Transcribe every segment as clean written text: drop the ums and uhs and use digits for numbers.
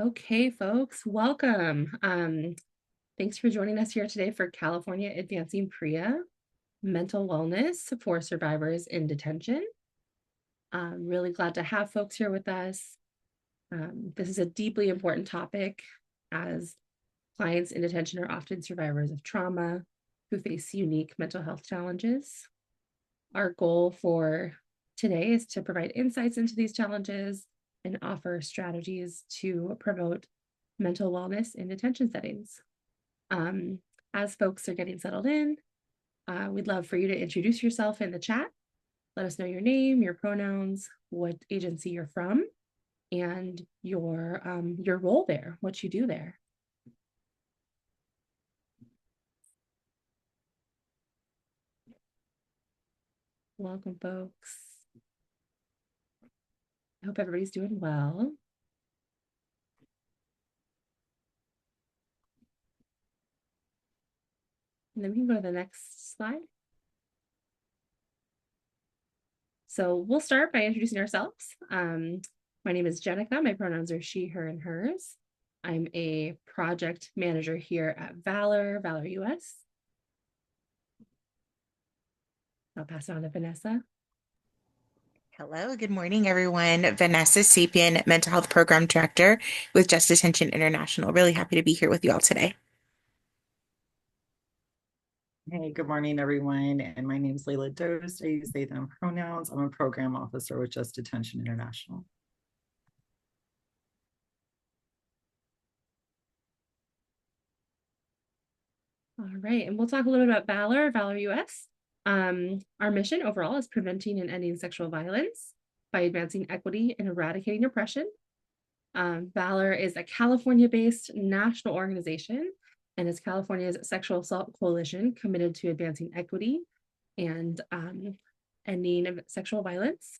Okay, folks, welcome. Thanks for joining us here today for California Advancing PREA, Mental Wellness for Survivors in Detention. I'm really glad to have folks here with us. This is a deeply important topic as clients in detention are often survivors of trauma who face unique mental health challenges. Our goal for today is to provide insights into these challenges and offer strategies to promote mental wellness in detention settings. As folks are getting settled in, we'd love for you to introduce yourself in the chat. Let us know your name, your pronouns, what agency you're from, and your role there, what you do there. Welcome, folks. I hope everybody's doing well. And then we can go to the next slide. So we'll start by introducing ourselves. My name is Jenica. My pronouns are she, her, and hers. I'm a project manager here at Valor US. I'll pass it on to Vanessa. Hello, good morning, everyone. Vanessa Sapien, Mental Health Program Director with Just Detention International. Really happy to be here with you all today. Hey, good morning, everyone. And my name is Layla Dost. I use they, them pronouns. I'm a program officer with Just Detention International. All right, and we'll talk a little bit about Valor US. Our mission overall is preventing and ending sexual violence by advancing equity and eradicating oppression. Valor is a California-based national organization and is California's sexual assault coalition committed to advancing equity and ending sexual violence.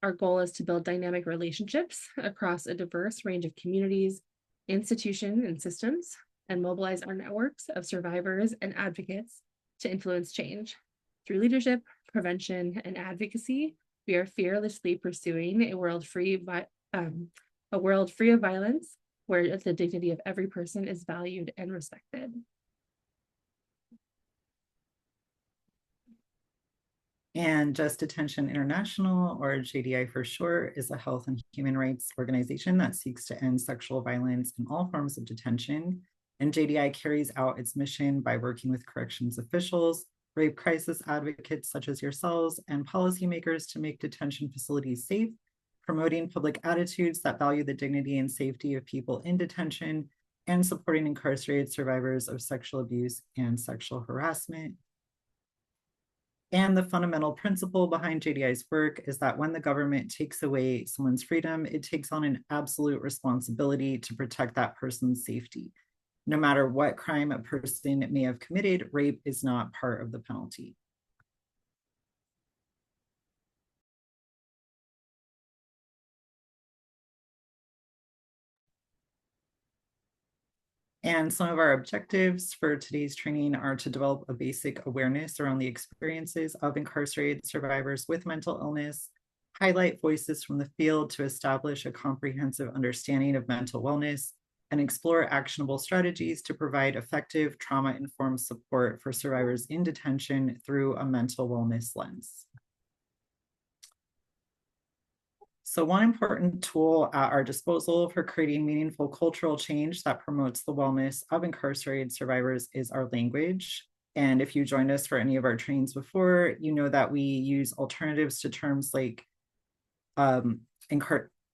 Our goal is to build dynamic relationships across a diverse range of communities, institutions, and systems, and mobilize our networks of survivors and advocates to influence change. Through leadership, prevention, and advocacy, we are fearlessly pursuing a world free of violence, where the dignity of every person is valued and respected. And Just Detention International, or JDI for short, is a health and human rights organization that seeks to end sexual violence in all forms of detention. And JDI carries out its mission by working with corrections officials, rape crisis advocates such as yourselves, and policymakers to make detention facilities safe, promoting public attitudes that value the dignity and safety of people in detention, and supporting incarcerated survivors of sexual abuse and sexual harassment. And the fundamental principle behind JDI's work is that when the government takes away someone's freedom, it takes on an absolute responsibility to protect that person's safety. No matter what crime a person may have committed, rape is not part of the penalty. And some of our objectives for today's training are to develop a basic awareness around the experiences of incarcerated survivors with mental illness, highlight voices from the field to establish a comprehensive understanding of mental wellness, and explore actionable strategies to provide effective trauma-informed support for survivors in detention through a mental wellness lens. So one important tool at our disposal for creating meaningful cultural change that promotes the wellness of incarcerated survivors is our language. And if you joined us for any of our trainings before, you know that we use alternatives to terms like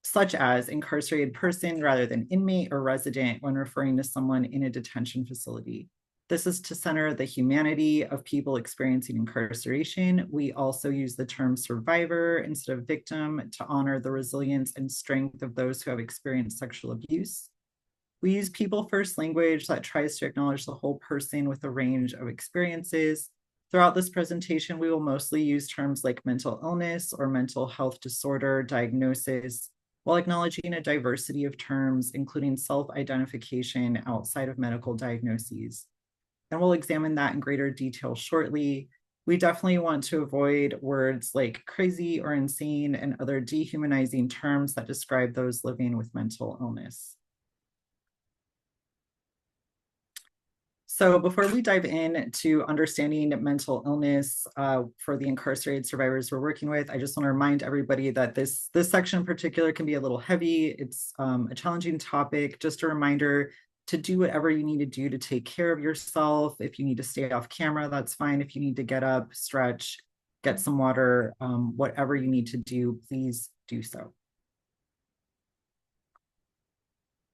such as incarcerated person rather than inmate or resident when referring to someone in a detention facility. This is to center the humanity of people experiencing incarceration. We also use the term survivor instead of victim to honor the resilience and strength of those who have experienced sexual abuse. We use people-first language that tries to acknowledge the whole person with a range of experiences. Throughout this presentation, we will mostly use terms like mental illness or mental health disorder diagnosis, while acknowledging a diversity of terms, including self-identification outside of medical diagnoses. And we'll examine that in greater detail shortly. We definitely want to avoid words like crazy or insane and other dehumanizing terms that describe those living with mental illness. So before we dive in to understanding mental illness for the incarcerated survivors we're working with, I just want to remind everybody that this section in particular can be a little heavy. It's a challenging topic. Just a reminder to do whatever you need to do to take care of yourself. If you need to stay off camera, that's fine. If you need to get up, stretch, get some water, whatever you need to do, please do so.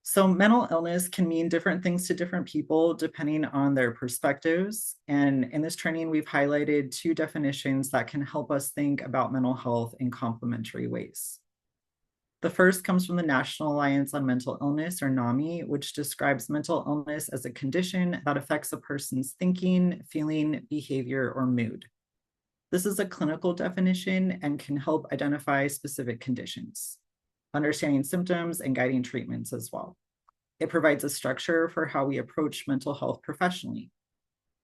So mental illness can mean different things to different people depending on their perspectives. And in this training, we've highlighted two definitions that can help us think about mental health in complementary ways. The first comes from the National Alliance on Mental Illness, or NAMI, which describes mental illness as a condition that affects a person's thinking, feeling, behavior, or mood. This is a clinical definition and can help identify specific conditions, understanding symptoms and guiding treatments as well. It provides a structure for how we approach mental health professionally.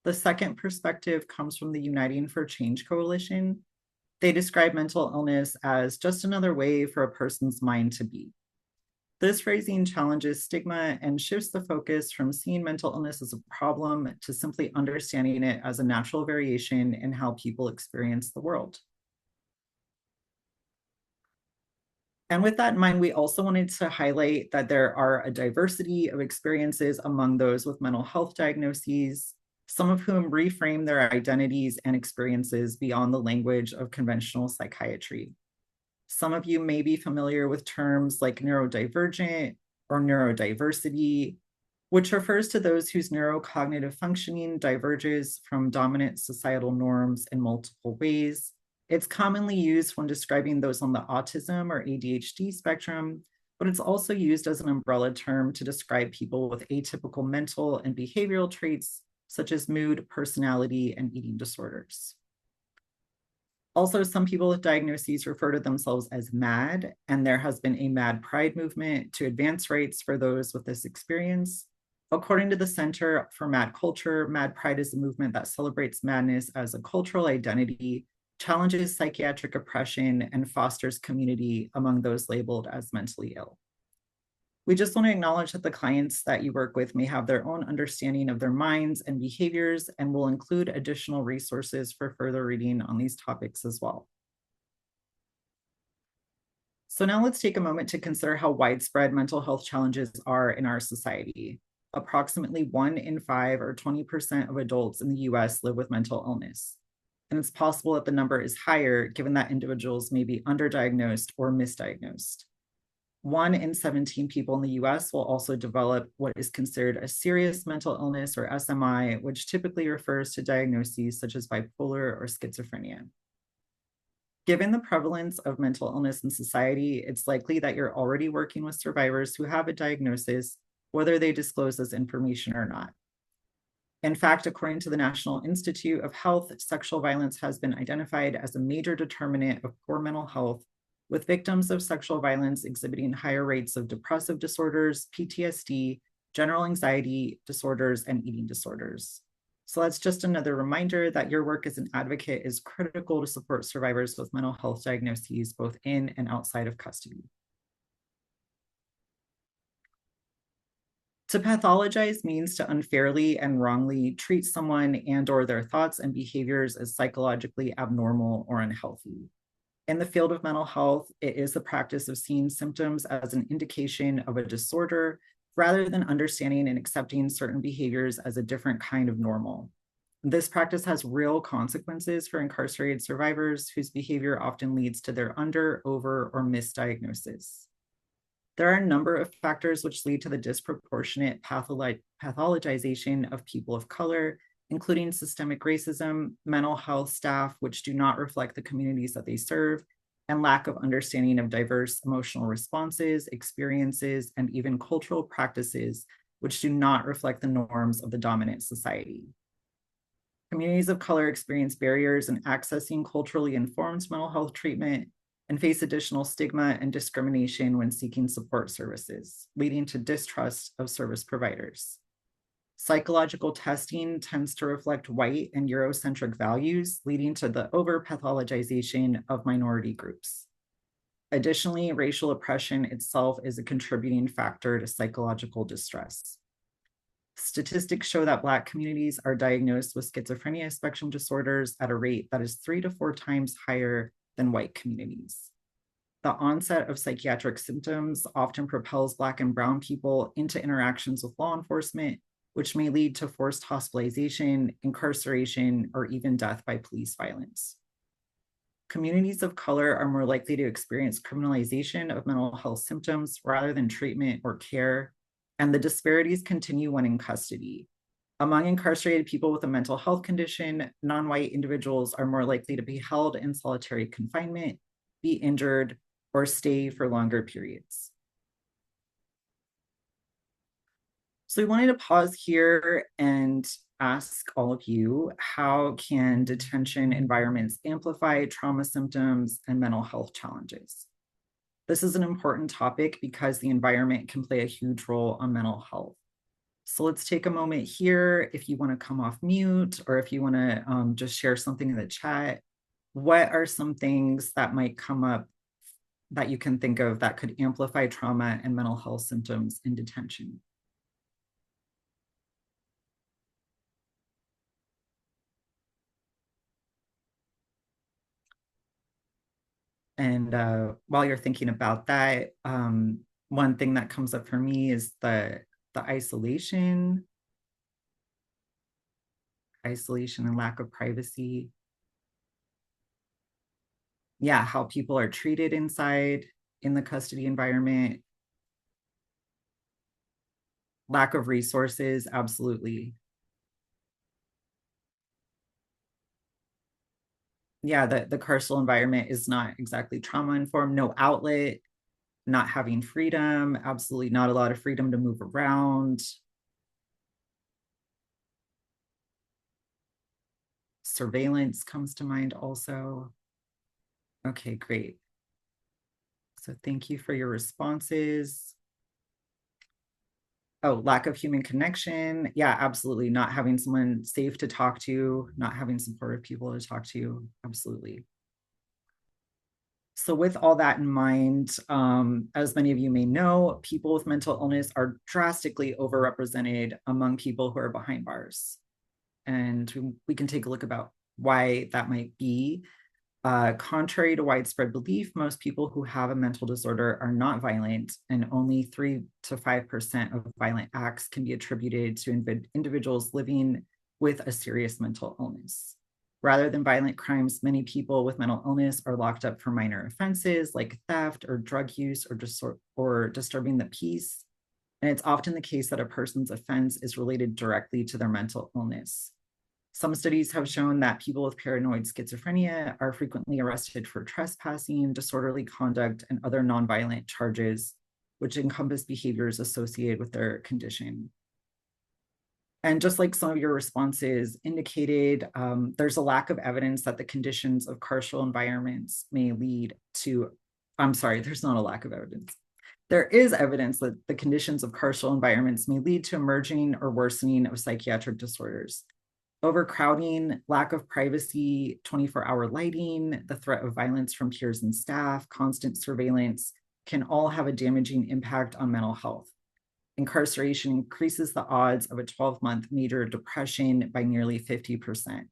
The second perspective comes from the Uniting for Change Coalition. They describe mental illness as just another way for a person's mind to be. This phrasing challenges stigma and shifts the focus from seeing mental illness as a problem to simply understanding it as a natural variation in how people experience the world. And with that in mind, we also wanted to highlight that there are a diversity of experiences among those with mental health diagnoses, some of whom reframe their identities and experiences beyond the language of conventional psychiatry. Some of you may be familiar with terms like neurodivergent or neurodiversity, which refers to those whose neurocognitive functioning diverges from dominant societal norms in multiple ways. It's commonly used when describing those on the autism or ADHD spectrum, but it's also used as an umbrella term to describe people with atypical mental and behavioral traits, such as mood, personality, and eating disorders. Also, some people with diagnoses refer to themselves as MAD, and there has been a MAD Pride movement to advance rights for those with this experience. According to the Center for MAD Culture, MAD Pride is a movement that celebrates madness as a cultural identity, challenges psychiatric oppression, and fosters community among those labeled as mentally ill. We just want to acknowledge that the clients that you work with may have their own understanding of their minds and behaviors, and will include additional resources for further reading on these topics as well. So now let's take a moment to consider how widespread mental health challenges are in our society. Approximately 1 in 5 or 20% of adults in the US live with mental illness. And it's possible that the number is higher given that individuals may be underdiagnosed or misdiagnosed. 1 in 17 people in the US will also develop what is considered a serious mental illness, or SMI, which typically refers to diagnoses such as bipolar or schizophrenia. Given the prevalence of mental illness in society, it's likely that you're already working with survivors who have a diagnosis, whether they disclose this information or not. In fact, according to the National Institute of Health, sexual violence has been identified as a major determinant of poor mental health, with victims of sexual violence exhibiting higher rates of depressive disorders, PTSD, general anxiety disorders, and eating disorders. So that's just another reminder that your work as an advocate is critical to support survivors with mental health diagnoses, both in and outside of custody. To pathologize means to unfairly and wrongly treat someone and/or their thoughts and behaviors as psychologically abnormal or unhealthy. In the field of mental health, it is the practice of seeing symptoms as an indication of a disorder rather than understanding and accepting certain behaviors as a different kind of normal. This practice has real consequences for incarcerated survivors whose behavior often leads to their under, over, or misdiagnosis. There are a number of factors which lead to the disproportionate pathologization of people of color, including systemic racism, mental health staff which do not reflect the communities that they serve, and lack of understanding of diverse emotional responses, experiences, and even cultural practices which do not reflect the norms of the dominant society. Communities of color experience barriers in accessing culturally informed mental health treatment and face additional stigma and discrimination when seeking support services, leading to distrust of service providers. Psychological testing tends to reflect white and Eurocentric values, leading to the over-pathologization of minority groups. Additionally, racial oppression itself is a contributing factor to psychological distress. Statistics show that Black communities are diagnosed with schizophrenia spectrum disorders at a rate that is 3 to 4 times higher than white communities. The onset of psychiatric symptoms often propels Black and Brown people into interactions with law enforcement, which may lead to forced hospitalization, incarceration, or even death by police violence. Communities of color are more likely to experience criminalization of mental health symptoms rather than treatment or care, and the disparities continue when in custody. Among incarcerated people with a mental health condition, non-white individuals are more likely to be held in solitary confinement, be injured, or stay for longer periods. So we wanted to pause here and ask all of you, how can detention environments amplify trauma symptoms and mental health challenges? This is an important topic because the environment can play a huge role on mental health. So let's take a moment here. If you want to come off mute, or if you want to just share something in the chat, what are some things that might come up that you can think of that could amplify trauma and mental health symptoms in detention? And while you're thinking about that, one thing that comes up for me is the isolation and lack of privacy. Yeah, how people are treated inside in the custody environment. Lack of resources, absolutely. Yeah, the carceral environment is not exactly trauma informed, no outlet, not having freedom, absolutely not a lot of freedom to move around. Surveillance comes to mind also. Okay, great. So thank you for your responses. Oh, lack of human connection. Yeah, absolutely. Not having someone safe to talk to, not having supportive people to talk to. Absolutely. So with all that in mind, as many of you may know, people with mental illness are drastically overrepresented among people who are behind bars. And we can take a look about why that might be. Contrary to widespread belief, most people who have a mental disorder are not violent, and only 3 to 5% of violent acts can be attributed to individuals living with a serious mental illness. Rather than violent crimes, many people with mental illness are locked up for minor offenses like theft or drug use or disturbing the peace. And it's often the case that a person's offense is related directly to their mental illness. Some studies have shown that people with paranoid schizophrenia are frequently arrested for trespassing, disorderly conduct, and other nonviolent charges, which encompass behaviors associated with their condition. And just like some of your responses indicated, there's a lack of evidence that the conditions of carceral environments may lead to, I'm sorry, there's not a lack of evidence. There is evidence that the conditions of carceral environments may lead to emerging or worsening of psychiatric disorders. Overcrowding, lack of privacy, 24-hour lighting, the threat of violence from peers and staff, constant surveillance can all have a damaging impact on mental health. Incarceration increases the odds of a 12-month major depression by nearly 50%.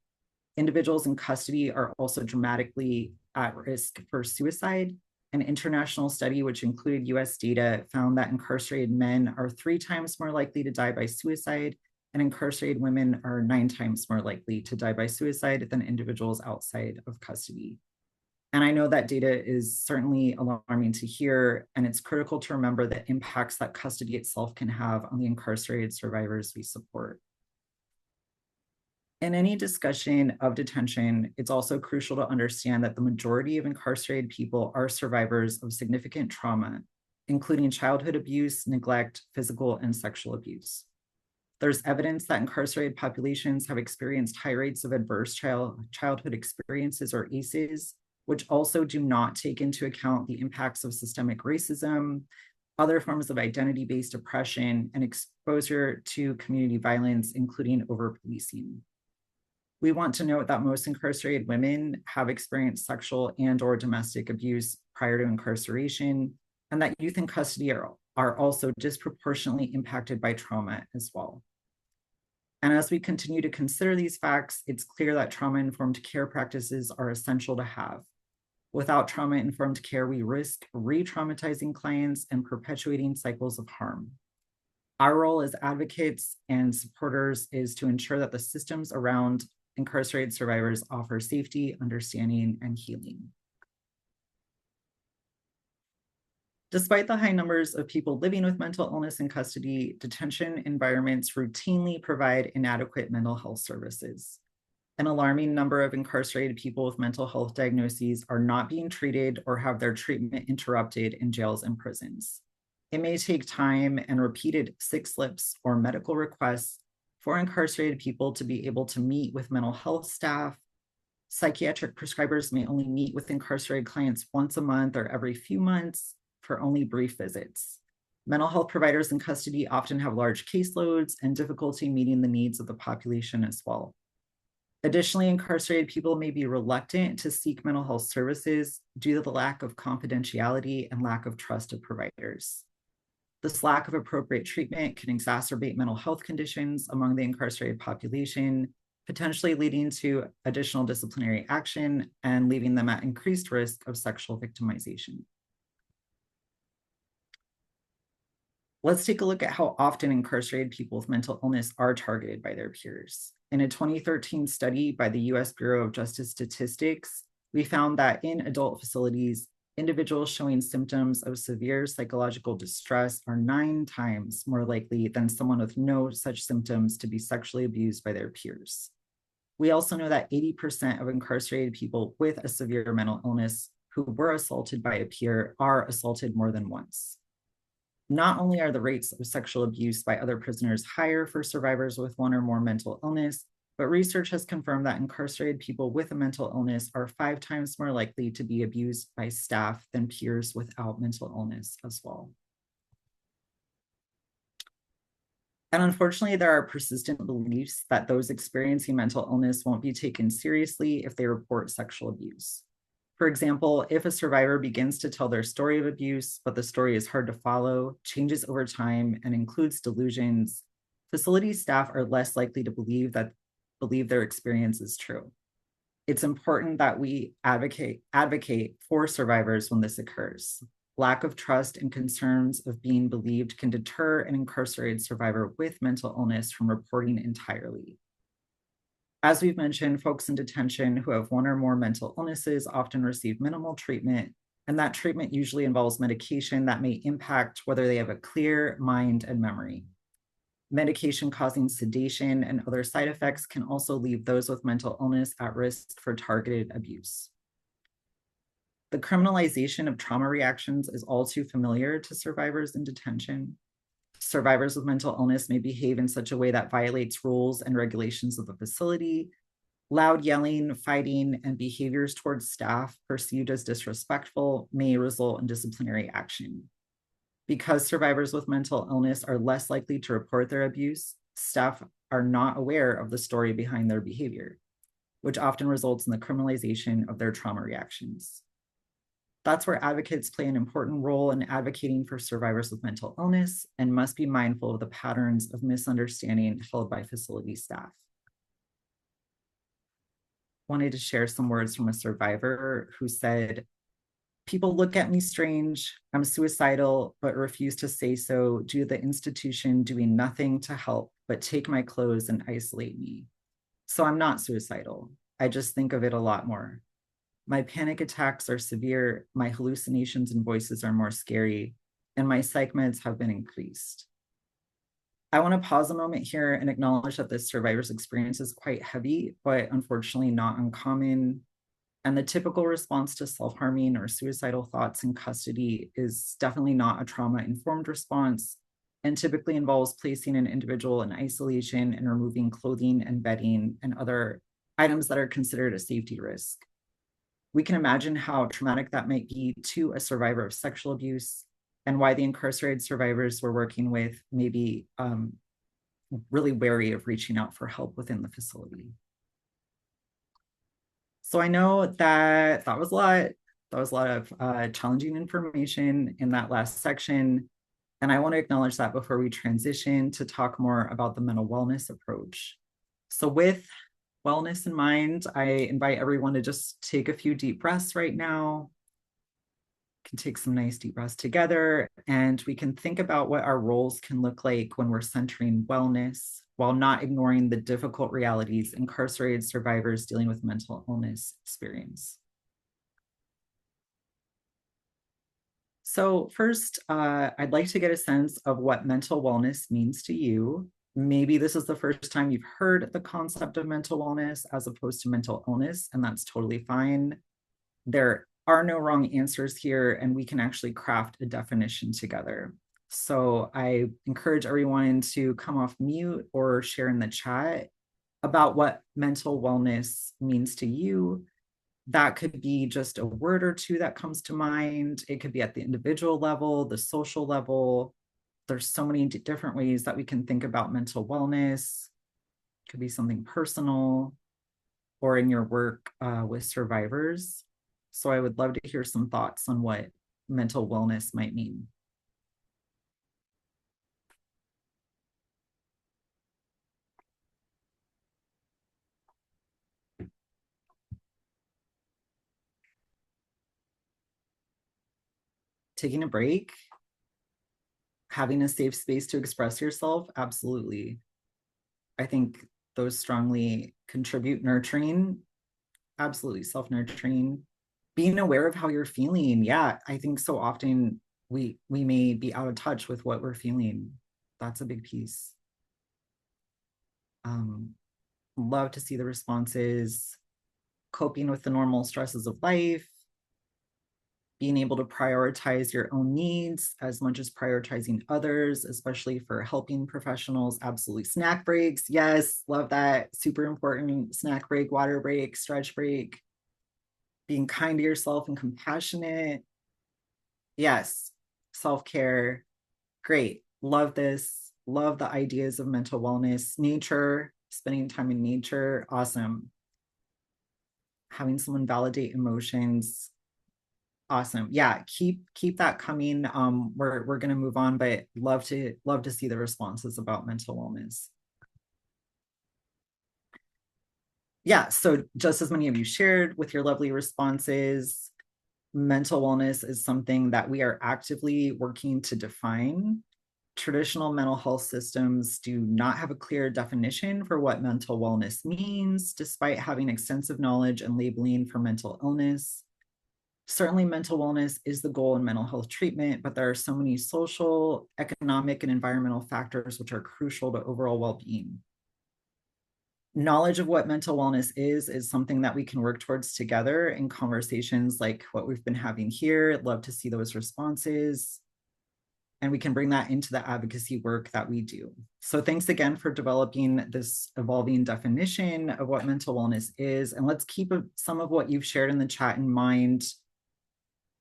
Individuals in custody are also dramatically at risk for suicide. An international study, which included US data, found that incarcerated men are 3 times more likely to die by suicide, and incarcerated women are 9 times more likely to die by suicide than individuals outside of custody. And I know that data is certainly alarming to hear, and it's critical to remember the impacts that custody itself can have on the incarcerated survivors we support. In any discussion of detention, it's also crucial to understand that the majority of incarcerated people are survivors of significant trauma, including childhood abuse, neglect, physical and sexual abuse. There's evidence that incarcerated populations have experienced high rates of adverse childhood experiences, or ACEs, which also do not take into account the impacts of systemic racism, other forms of identity-based oppression, and exposure to community violence, including over-policing. We want to note that most incarcerated women have experienced sexual and/or domestic abuse prior to incarceration, and that youth in custody are also disproportionately impacted by trauma as well. And as we continue to consider these facts, it's clear that trauma-informed care practices are essential to have. Without trauma-informed care, we risk re-traumatizing clients and perpetuating cycles of harm. Our role as advocates and supporters is to ensure that the systems around incarcerated survivors offer safety, understanding, and healing. Despite the high numbers of people living with mental illness in custody, detention environments routinely provide inadequate mental health services. An alarming number of incarcerated people with mental health diagnoses are not being treated or have their treatment interrupted in jails and prisons. It may take time and repeated sick slips or medical requests for incarcerated people to be able to meet with mental health staff. Psychiatric prescribers may only meet with incarcerated clients once a month or every few months for only brief visits. Mental health providers in custody often have large caseloads and difficulty meeting the needs of the population as well. Additionally, incarcerated people may be reluctant to seek mental health services due to the lack of confidentiality and lack of trust of providers. This lack of appropriate treatment can exacerbate mental health conditions among the incarcerated population, potentially leading to additional disciplinary action and leaving them at increased risk of sexual victimization. Let's take a look at how often incarcerated people with mental illness are targeted by their peers. In a 2013 study by the US Bureau of Justice Statistics, we found that in adult facilities, individuals showing symptoms of severe psychological distress are 9 times more likely than someone with no such symptoms to be sexually abused by their peers. We also know that 80% of incarcerated people with a severe mental illness who were assaulted by a peer are assaulted more than once. Not only are the rates of sexual abuse by other prisoners higher for survivors with one or more mental illness, but research has confirmed that incarcerated people with a mental illness are 5 times more likely to be abused by staff than peers without mental illness as well. And unfortunately, there are persistent beliefs that those experiencing mental illness won't be taken seriously if they report sexual abuse. For example, if a survivor begins to tell their story of abuse, but the story is hard to follow, changes over time, and includes delusions, facility staff are less likely to believe their experience is true. It's important that we advocate for survivors when this occurs. Lack of trust and concerns of being believed can deter an incarcerated survivor with mental illness from reporting entirely. As we've mentioned, folks in detention who have one or more mental illnesses often receive minimal treatment, and that treatment usually involves medication that may impact whether they have a clear mind and memory. Medication causing sedation and other side effects can also leave those with mental illness at risk for targeted abuse. The criminalization of trauma reactions is all too familiar to survivors in detention. Survivors with mental illness may behave in such a way that violates rules and regulations of the facility. Loud yelling, fighting, and behaviors towards staff perceived as disrespectful may result in disciplinary action. Because survivors with mental illness are less likely to report their abuse, staff are not aware of the story behind their behavior, which often results in the criminalization of their trauma reactions. That's where advocates play an important role in advocating for survivors with mental illness and must be mindful of the patterns of misunderstanding held by facility staff. Wanted to share some words from a survivor who said, "People look at me strange. I'm suicidal, but refuse to say so due to the institution doing nothing to help but take my clothes and isolate me. So I'm not suicidal. I just think of it a lot more. My panic attacks are severe, my hallucinations and voices are more scary, and my psych meds have been increased." I want to pause a moment here and acknowledge that this survivor's experience is quite heavy, but unfortunately not uncommon. And the typical response to self-harming or suicidal thoughts in custody is definitely not a trauma-informed response, and typically involves placing an individual in isolation and removing clothing and bedding and other items that are considered a safety risk. We can imagine how traumatic that might be to a survivor of sexual abuse, and why the incarcerated survivors we're working with may be really wary of reaching out for help within the facility. So I know that was a lot of challenging information in that last section. And I want to acknowledge that before we transition to talk more about the mental wellness approach. So with wellness in mind, I invite everyone to just take a few deep breaths right now. Can take some nice deep breaths together, and we can think about what our roles can look like when we're centering wellness while not ignoring the difficult realities incarcerated survivors dealing with mental illness experience. So first, I'd like to get a sense of what mental wellness means to you. Maybe this is the first time you've heard the concept of mental wellness as opposed to mental illness, and that's totally fine. There are no wrong answers here, and we can actually craft a definition together. So I encourage everyone to come off mute or share in the chat about what mental wellness means to you. That could be just a word or two that comes to mind. It could be at the individual level, the social level. There's so many different ways that we can think about mental wellness. It could be something personal or in your work with survivors. So I would love to hear some thoughts on what mental wellness might mean. Taking a break, having a safe space to express yourself, absolutely. I think those strongly contribute. Nurturing, absolutely. Self-nurturing, being aware of how you're feeling. Yeah, I think so often we may be out of touch with what we're feeling. That's a big piece. Love to see the responses. Coping with the normal stresses of life, being able to prioritize your own needs as much as prioritizing others, especially for helping professionals. Absolutely. Snack breaks. Yes, love that. Super important. Snack break, water break, stretch break. Being kind to yourself and compassionate. Yes. Self-care. Great. Love this. Love the ideas of mental wellness. Nature, spending time in nature. Awesome. Having someone validate emotions. Awesome. Yeah, keep that coming. We're gonna move on, but love to see the responses about mental wellness. Yeah, so just as many of you shared with your lovely responses, mental wellness is something that we are actively working to define. Traditional mental health systems do not have a clear definition for what mental wellness means, despite having extensive knowledge and labeling for mental illness. Certainly, mental wellness is the goal in mental health treatment, but there are so many social, economic, and environmental factors which are crucial to overall well-being. Knowledge of what mental wellness is something that we can work towards together in conversations like what we've been having here. I'd love to see those responses. And we can bring that into the advocacy work that we do. So thanks again for developing this evolving definition of what mental wellness is. And let's keep some of what you've shared in the chat in mind,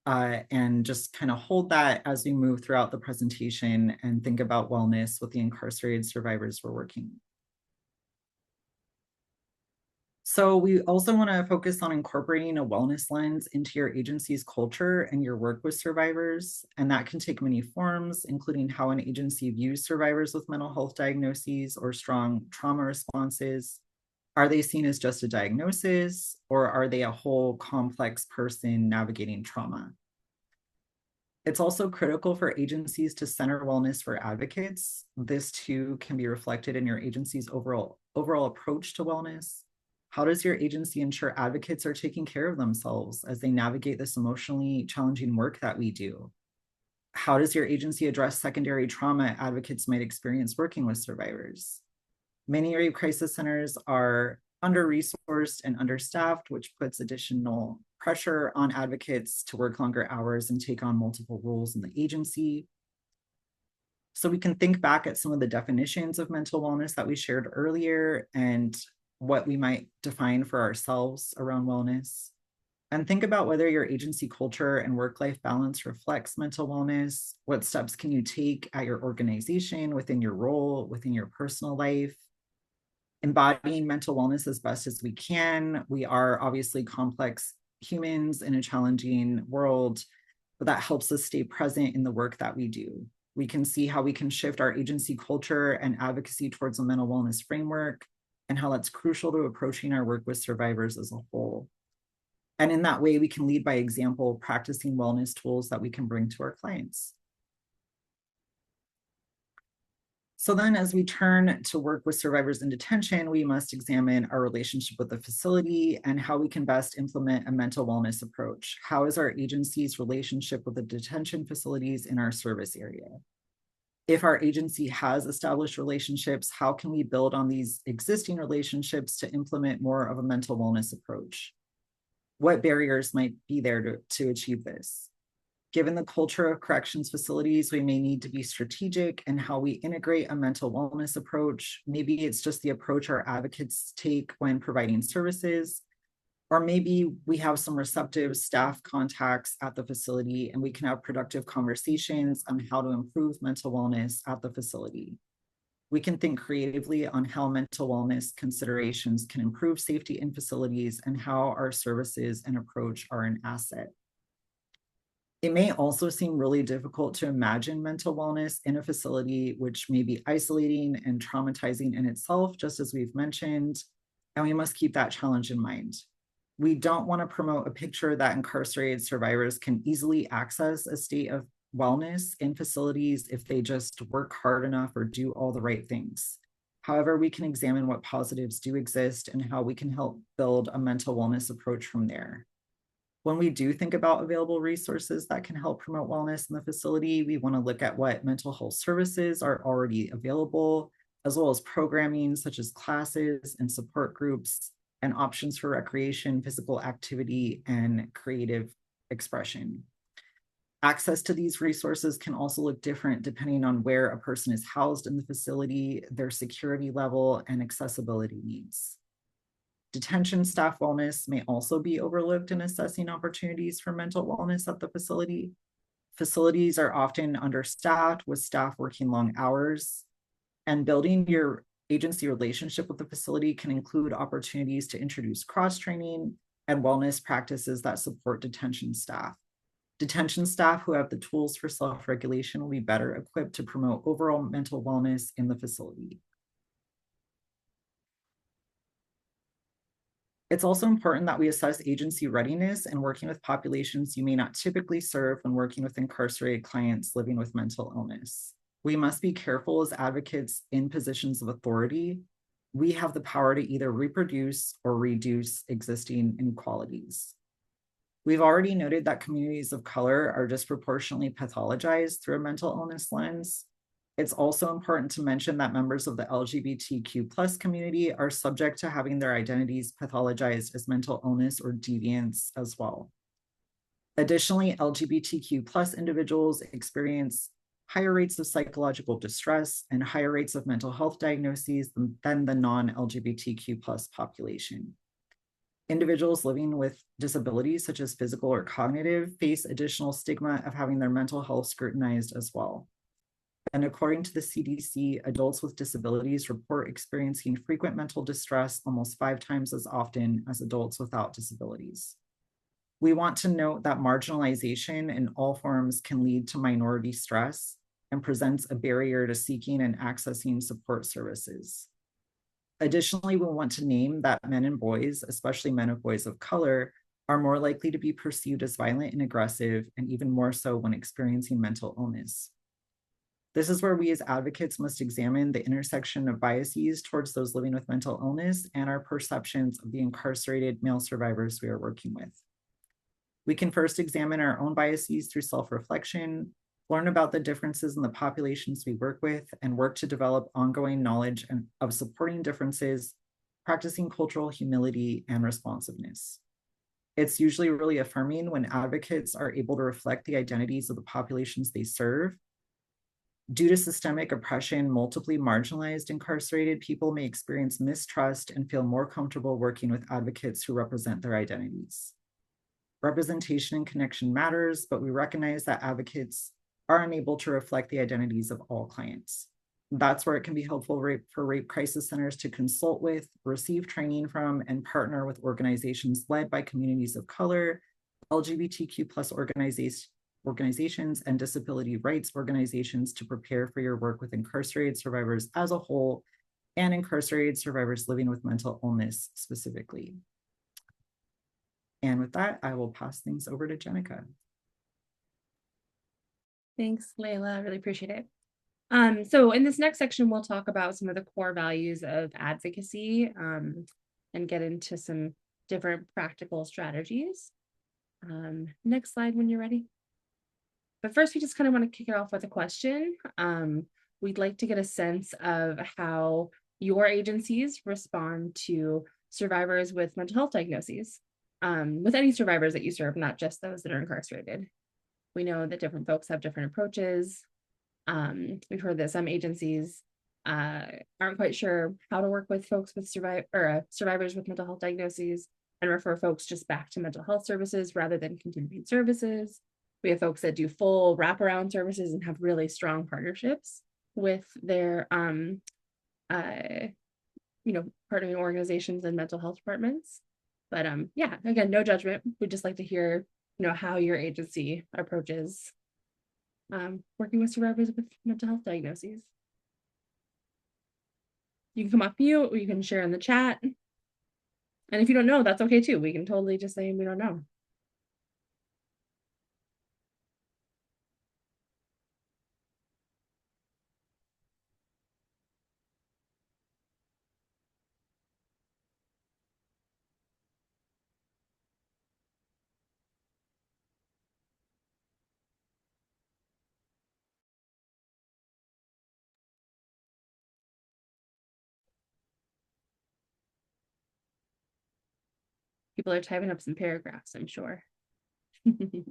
and just kind of hold that as we move throughout the presentation and think about wellness with the incarcerated survivors we're working. So we also want to focus on incorporating a wellness lens into your agency's culture and your work with survivors. And that can take many forms, including how an agency views survivors with mental health diagnoses or strong trauma responses. Are they seen as just a diagnosis, or are they a whole complex person navigating trauma? It's also critical for agencies to center wellness for advocates. This too can be reflected in your agency's overall approach to wellness. How does your agency ensure advocates are taking care of themselves as they navigate this emotionally challenging work that we do? How does your agency address secondary trauma advocates might experience working with survivors? Many rape crisis centers are under-resourced and understaffed, which puts additional pressure on advocates to work longer hours and take on multiple roles in the agency. So we can think back at some of the definitions of mental wellness that we shared earlier and what we might define for ourselves around wellness. And think about whether your agency culture and work-life balance reflects mental wellness. What steps can you take at your organization, within your role, within your personal life? Embodying mental wellness as best as we can. We are obviously complex humans in a challenging world, but that helps us stay present in the work that we do. We can see how we can shift our agency culture and advocacy towards a mental wellness framework, and how that's crucial to approaching our work with survivors as a whole. And in that way, we can lead by example, practicing wellness tools that we can bring to our clients. So then as we turn to work with survivors in detention, we must examine our relationship with the facility and how we can best implement a mental wellness approach. How is our agency's relationship with the detention facilities in our service area? If our agency has established relationships, how can we build on these existing relationships to implement more of a mental wellness approach? What barriers might be there to achieve this? Given the culture of corrections facilities, we may need to be strategic in how we integrate a mental wellness approach. Maybe it's just the approach our advocates take when providing services, or maybe we have some receptive staff contacts at the facility and we can have productive conversations on how to improve mental wellness at the facility. We can think creatively on how mental wellness considerations can improve safety in facilities and how our services and approach are an asset. It may also seem really difficult to imagine mental wellness in a facility, which may be isolating and traumatizing in itself, just as we've mentioned, and we must keep that challenge in mind. We don't want to promote a picture that incarcerated survivors can easily access a state of wellness in facilities if they just work hard enough or do all the right things. However, we can examine what positives do exist and how we can help build a mental wellness approach from there. When we do think about available resources that can help promote wellness in the facility, we want to look at what mental health services are already available, as well as programming such as classes and support groups and options for recreation, physical activity, and creative expression. Access to these resources can also look different depending on where a person is housed in the facility, their security level, and accessibility needs. Detention staff wellness may also be overlooked in assessing opportunities for mental wellness at the facility. Facilities are often understaffed with staff working long hours, and building your agency relationship with the facility can include opportunities to introduce cross-training and wellness practices that support detention staff. Detention staff who have the tools for self-regulation will be better equipped to promote overall mental wellness in the facility. It's also important that we assess agency readiness and working with populations you may not typically serve when working with incarcerated clients living with mental illness. We must be careful as advocates in positions of authority. We have the power to either reproduce or reduce existing inequalities. We've already noted that communities of color are disproportionately pathologized through a mental illness lens. It's also important to mention that members of the LGBTQ+ community are subject to having their identities pathologized as mental illness or deviance as well. Additionally, LGBTQ+ individuals experience higher rates of psychological distress and higher rates of mental health diagnoses than the non-LGBTQ+ population. Individuals living with disabilities such as physical or cognitive face additional stigma of having their mental health scrutinized as well. And according to the CDC, adults with disabilities report experiencing frequent mental distress almost 5 times as often as adults without disabilities. We want to note that marginalization in all forms can lead to minority stress and presents a barrier to seeking and accessing support services. Additionally, we want to name that men and boys, especially men of boys of color, are more likely to be perceived as violent and aggressive, and even more so when experiencing mental illness. This is where we as advocates must examine the intersection of biases towards those living with mental illness and our perceptions of the incarcerated male survivors we are working with. We can first examine our own biases through self-reflection, learn about the differences in the populations we work with, and work to develop ongoing knowledge of supporting differences, practicing cultural humility and responsiveness. It's usually really affirming when advocates are able to reflect the identities of the populations they serve. Due to systemic oppression, multiply marginalized incarcerated people may experience mistrust and feel more comfortable working with advocates who represent their identities. Representation and connection matters, but we recognize that advocates are unable to reflect the identities of all clients. That's where it can be helpful for rape crisis centers to consult with, receive training from, and partner with organizations led by communities of color, LGBTQ+ organizations and disability rights organizations to prepare for your work with incarcerated survivors as a whole and incarcerated survivors living with mental illness specifically. And with that, I will pass things over to Jenica. Thanks, Layla. I really appreciate it. So in this next section, we'll talk about some of the core values of advocacy and get into some different practical strategies. Next slide when you're ready. But first, we just kind of want to kick it off with a question. We'd like to get a sense of how your agencies respond to survivors with mental health diagnoses, with any survivors that you serve, not just those that are incarcerated. We know that different folks have different approaches. We've heard that some agencies aren't quite sure how to work with folks with survivors with mental health diagnoses and refer folks just back to mental health services rather than continuing services. We have folks that do full wraparound services and have really strong partnerships with their partnering organizations and mental health departments. But yeah, again, no judgment. We'd just like to hear how your agency approaches working with survivors with mental health diagnoses. You can come off mute or you can share in the chat. And if you don't know, that's okay too. We can totally just say we don't know. People are typing up some paragraphs, I'm sure. Okay.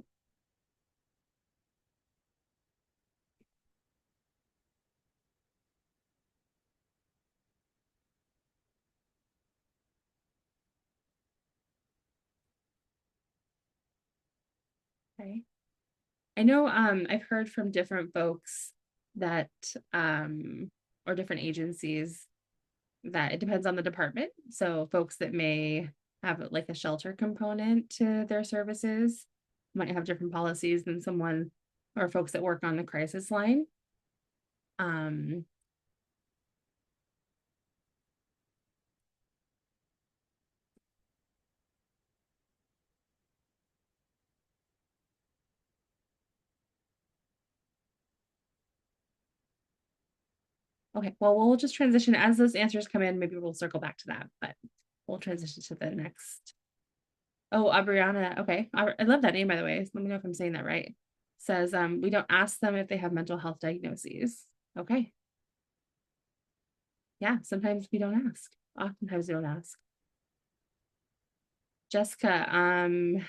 I know I've heard from different folks that or different agencies that it depends on the department. So folks that may have like a shelter component to their services might have different policies than someone or folks that work on the crisis line. Okay, well, we'll just transition as those answers come in. Maybe we'll circle back to that, but we'll transition to the next. Oh, Abriana. Okay. I love that name, by the way. Let me know if I'm saying that right. Says, we don't ask them if they have mental health diagnoses. Okay. Yeah, sometimes we don't ask. Oftentimes we don't ask. Jessica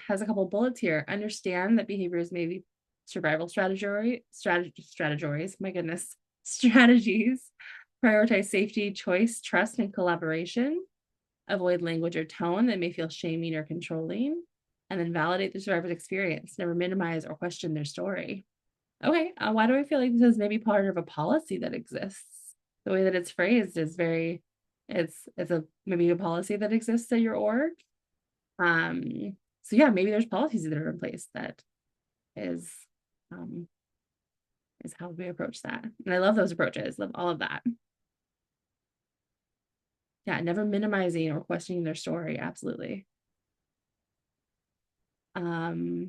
has a couple bullets here. Understand that behaviors may be survival strategies. My goodness. Strategies. Prioritize safety, choice, trust, and collaboration. Avoid language or tone that may feel shaming or controlling, and then validate the survivor's experience. Never minimize or question their story. Okay, why do I feel like this is maybe part of a policy that exists? The way that it's phrased is very, it's maybe a policy that exists at your org. So yeah, maybe there's policies that are in place that is how we approach that. And I love those approaches, love all of that. Yeah, never minimizing or questioning their story. Absolutely. Try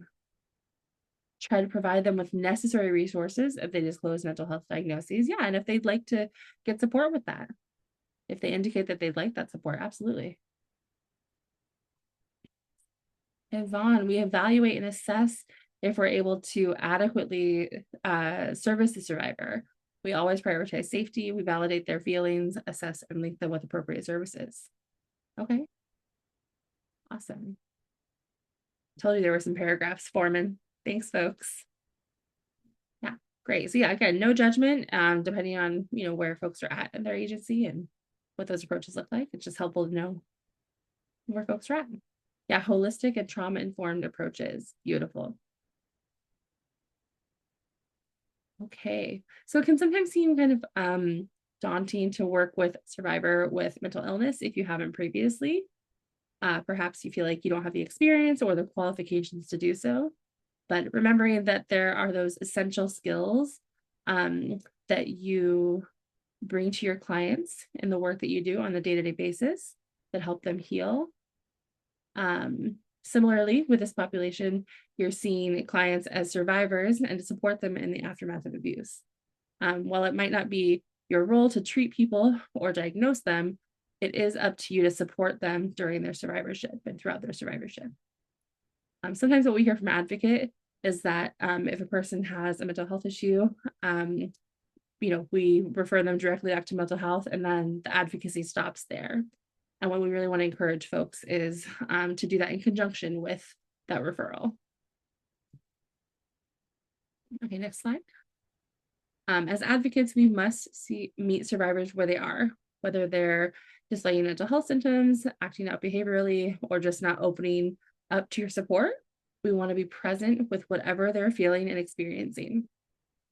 to provide them with necessary resources if they disclose mental health diagnoses. Yeah, and if they'd like to get support with that. If they indicate that they'd like that support, absolutely. Yvonne, we evaluate and assess if we're able to adequately service the survivor. We always prioritize safety. We validate their feelings, assess and link them with appropriate services. Okay. Awesome. Told you there were some paragraphs forming. Thanks, folks. Yeah, great. So yeah, again, no judgment, depending on, where folks are at in their agency and what those approaches look like. It's just helpful to know where folks are at. Yeah, holistic and trauma-informed approaches. Beautiful. Okay, so it can sometimes seem kind of daunting to work with a survivor with mental illness if you haven't previously. Perhaps you feel like you don't have the experience or the qualifications to do so. but remembering that there are those essential skills that you bring to your clients in the work that you do on a day-to-day basis that help them heal. Similarly, with this population, you're seeing clients as survivors and to support them in the aftermath of abuse. While it might not be your role to treat people or diagnose them, it is up to you to support them during their survivorship and throughout their survivorship. Sometimes what we hear from advocate is that if a person has a mental health issue, we refer them directly back to mental health, and then the advocacy stops there. And what we really want to encourage folks is to do that in conjunction with that referral. Okay, next slide. As advocates, we must meet survivors where they are, whether they're displaying mental health symptoms, acting out behaviorally, or just not opening up to your support. We want to be present with whatever they're feeling and experiencing.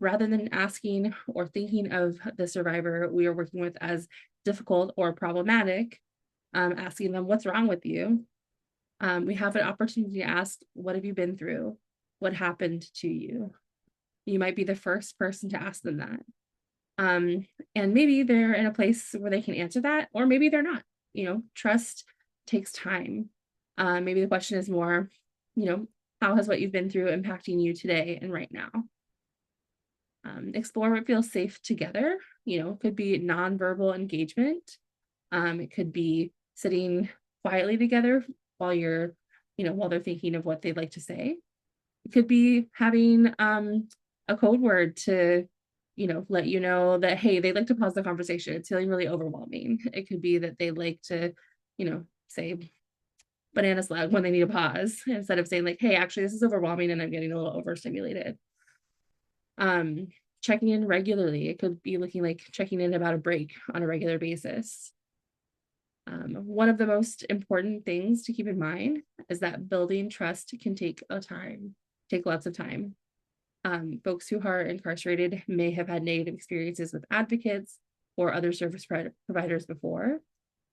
Rather than asking or thinking of the survivor we are working with as difficult or problematic, asking them, what's wrong with you? We have an opportunity to ask, what have you been through? What happened to you? You might be the first person to ask them that. And maybe they're in a place where they can answer that, or maybe they're not. Trust takes time. Maybe the question is more, how has what you've been through impacting you today and right now? Explore what feels safe together. It could be nonverbal engagement. It could be sitting quietly together while while they're thinking of what they'd like to say. It could be having a code word to, let you know that, hey, they'd like to pause the conversation. It's feeling really overwhelming. It could be that they'd like to, say banana slug when they need a pause, instead of saying like, hey, actually, this is overwhelming and I'm getting a little overstimulated. Checking in regularly. It could be looking like checking in about a break on a regular basis. One of the most important things to keep in mind is that building trust can take lots of time. Folks who are incarcerated may have had negative experiences with advocates or other service providers before.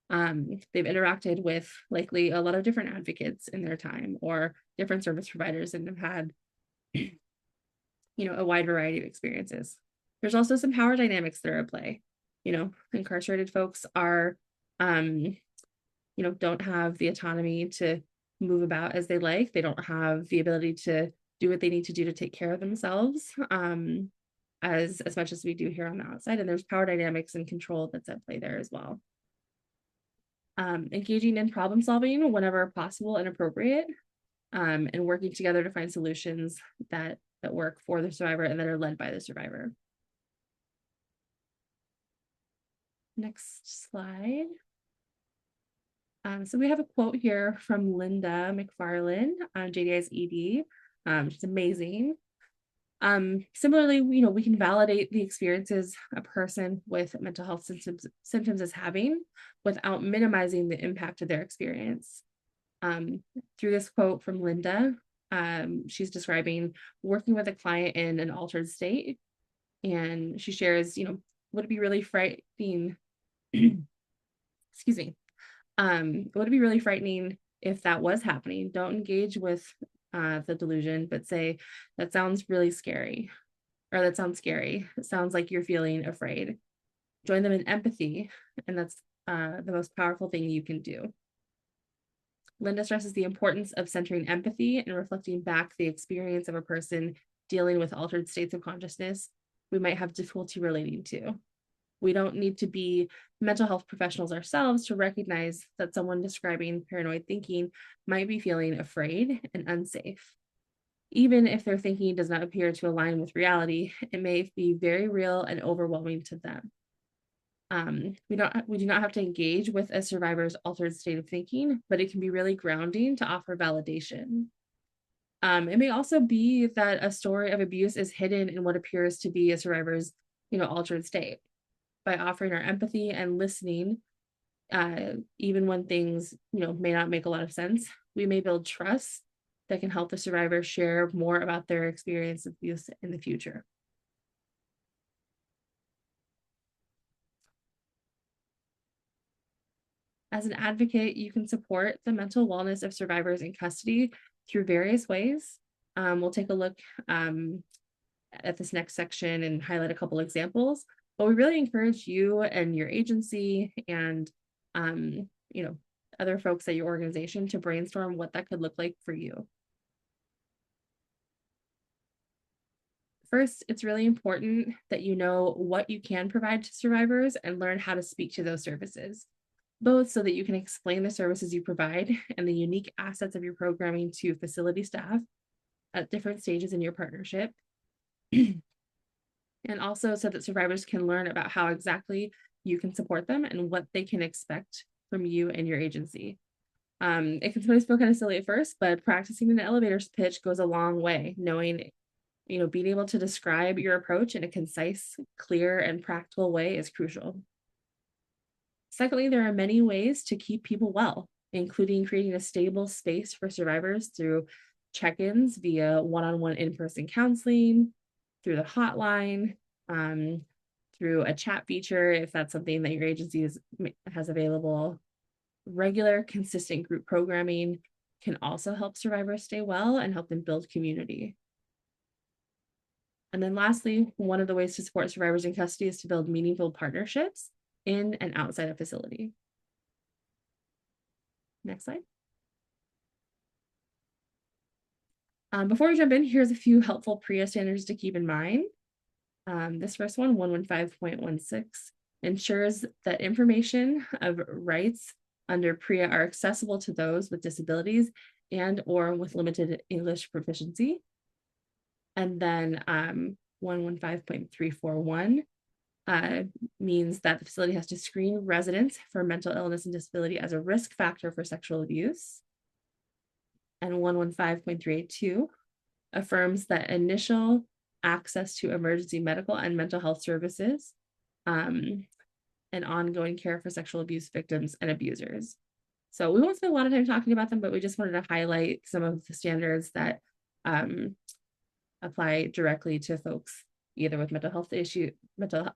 They've interacted with likely a lot of different advocates in their time or different service providers and have had a wide variety of experiences. There's also some power dynamics that are at play. Incarcerated folks are, don't have the autonomy to move about as they like. They don't have the ability to do what they need to do to take care of themselves as much as we do here on the outside. And there's power dynamics and control that's at play there as well. Engaging in problem solving whenever possible and appropriate, and working together to find solutions that work for the survivor and that are led by the survivor. Next slide. So we have a quote here from Linda McFarland on JDI's ED. She's amazing. Similarly, we can validate the experiences a person with mental health symptoms is having without minimizing the impact of their experience. Through this quote from Linda, she's describing working with a client in an altered state, and she shares, would it be really frightening? Excuse me. Would it be really frightening if that was happening? Don't engage with the delusion, but say, that sounds really scary, or that sounds scary. It sounds like you're feeling afraid. Join them in empathy, and that's the most powerful thing you can do. Linda stresses the importance of centering empathy and reflecting back the experience of a person dealing with altered states of consciousness we might have difficulty relating to. We don't need to be mental health professionals ourselves to recognize that someone describing paranoid thinking might be feeling afraid and unsafe. Even if their thinking does not appear to align with reality, it may be very real and overwhelming to them. We do not have to engage with a survivor's altered state of thinking, but it can be really grounding to offer validation. It may also be that a story of abuse is hidden in what appears to be a survivor's, altered state. By offering our empathy and listening, even when things, may not make a lot of sense, we may build trust that can help the survivor share more about their experience of abuse in the future. As an advocate, you can support the mental wellness of survivors in custody through various ways. We'll take a look at this next section and highlight a couple examples, but we really encourage you and your agency and other folks at your organization to brainstorm what that could look like for you. First, it's really important that you know what you can provide to survivors and learn how to speak to those services, both so that you can explain the services you provide and the unique assets of your programming to facility staff at different stages in your partnership, and also so that survivors can learn about how exactly you can support them and what they can expect from you and your agency. It can sometimes feel kind of silly at first, but practicing an elevator pitch goes a long way. Knowing, being able to describe your approach in a concise, clear, and practical way is crucial. Secondly, there are many ways to keep people well, including creating a stable space for survivors through check-ins via one-on-one in-person counseling, through the hotline, through a chat feature, if that's something that your agency has available. Regular, consistent group programming can also help survivors stay well and help them build community. And then lastly, one of the ways to support survivors in custody is to build meaningful partnerships in and outside a facility. Next slide. Before we jump in, here's a few helpful PREA standards to keep in mind. This first one, 115.16, ensures that information of rights under PREA are accessible to those with disabilities and or with limited English proficiency. And then 115.341 means that the facility has to screen residents for mental illness and disability as a risk factor for sexual abuse. And 115.382 affirms that initial access to emergency medical and mental health services and ongoing care for sexual abuse victims and abusers. So we won't spend a lot of time talking about them, but we just wanted to highlight some of the standards that apply directly to folks either with mental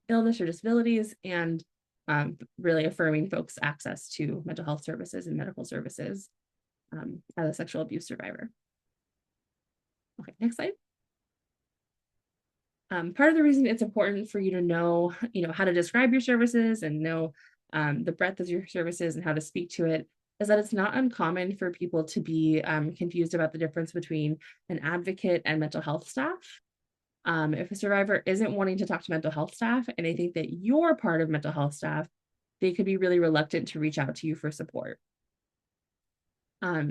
illness or disabilities, and really affirming folks' access to mental health services and medical services as a sexual abuse survivor. Okay, next slide. Part of the reason it's important for you to know, how to describe your services and know the breadth of your services and how to speak to it is that it's not uncommon for people to be confused about the difference between an advocate and mental health staff. If a survivor isn't wanting to talk to mental health staff and they think that you're part of mental health staff, they could be really reluctant to reach out to you for support.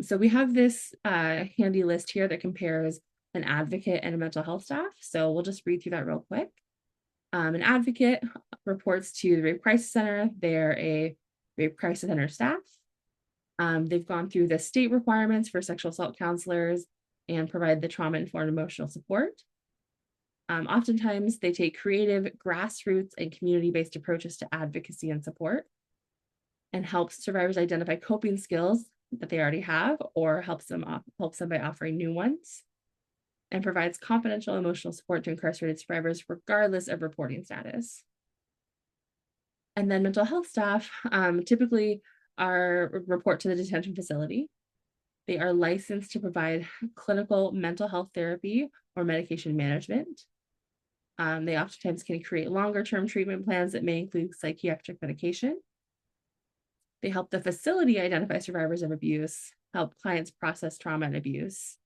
So we have this handy list here that compares an advocate and a mental health staff. So we'll just read through that real quick. An advocate reports to the Rape Crisis Center. They're a Rape Crisis Center staff. They've gone through the state requirements for sexual assault counselors and provide the trauma-informed emotional support. Oftentimes, they take creative, grassroots, and community-based approaches to advocacy and support, and helps survivors identify coping skills that they already have, or helps them by offering new ones, and provides confidential emotional support to incarcerated survivors regardless of reporting status. And then mental health staff typically report to the detention facility. They are licensed to provide clinical mental health therapy or medication management. They oftentimes can create longer-term treatment plans that may include psychiatric medication. They help the facility identify survivors of abuse, help clients process trauma and abuse,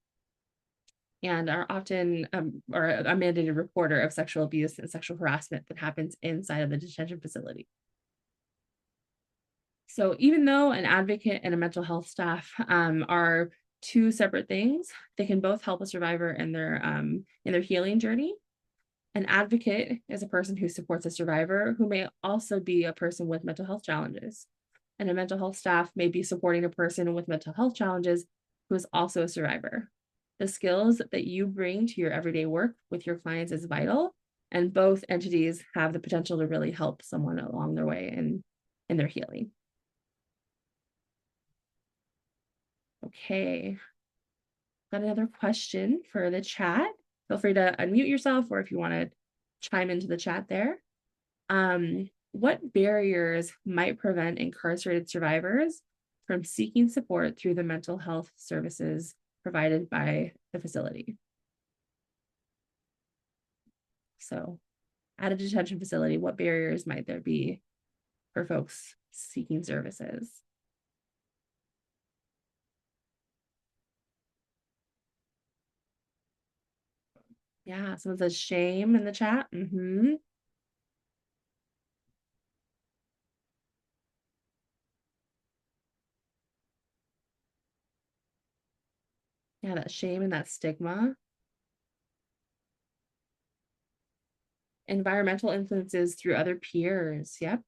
and are often a mandated reporter of sexual abuse and sexual harassment that happens inside of the detention facility. So even though an advocate and a mental health staff are two separate things, they can both help a survivor in their healing journey. An advocate is a person who supports a survivor who may also be a person with mental health challenges. And a mental health staff may be supporting a person with mental health challenges who is also a survivor. The skills that you bring to your everyday work with your clients is vital, and both entities have the potential to really help someone along their way in their healing. Okay, got another question for the chat. Feel free to unmute yourself, or if you want to chime into the chat there. What barriers might prevent incarcerated survivors from seeking support through the mental health services provided by the facility? So at a detention facility, what barriers might there be for folks seeking services? Yeah, someone says shame in the chat. Yeah, that shame and that stigma. Environmental influences through other peers. Yep.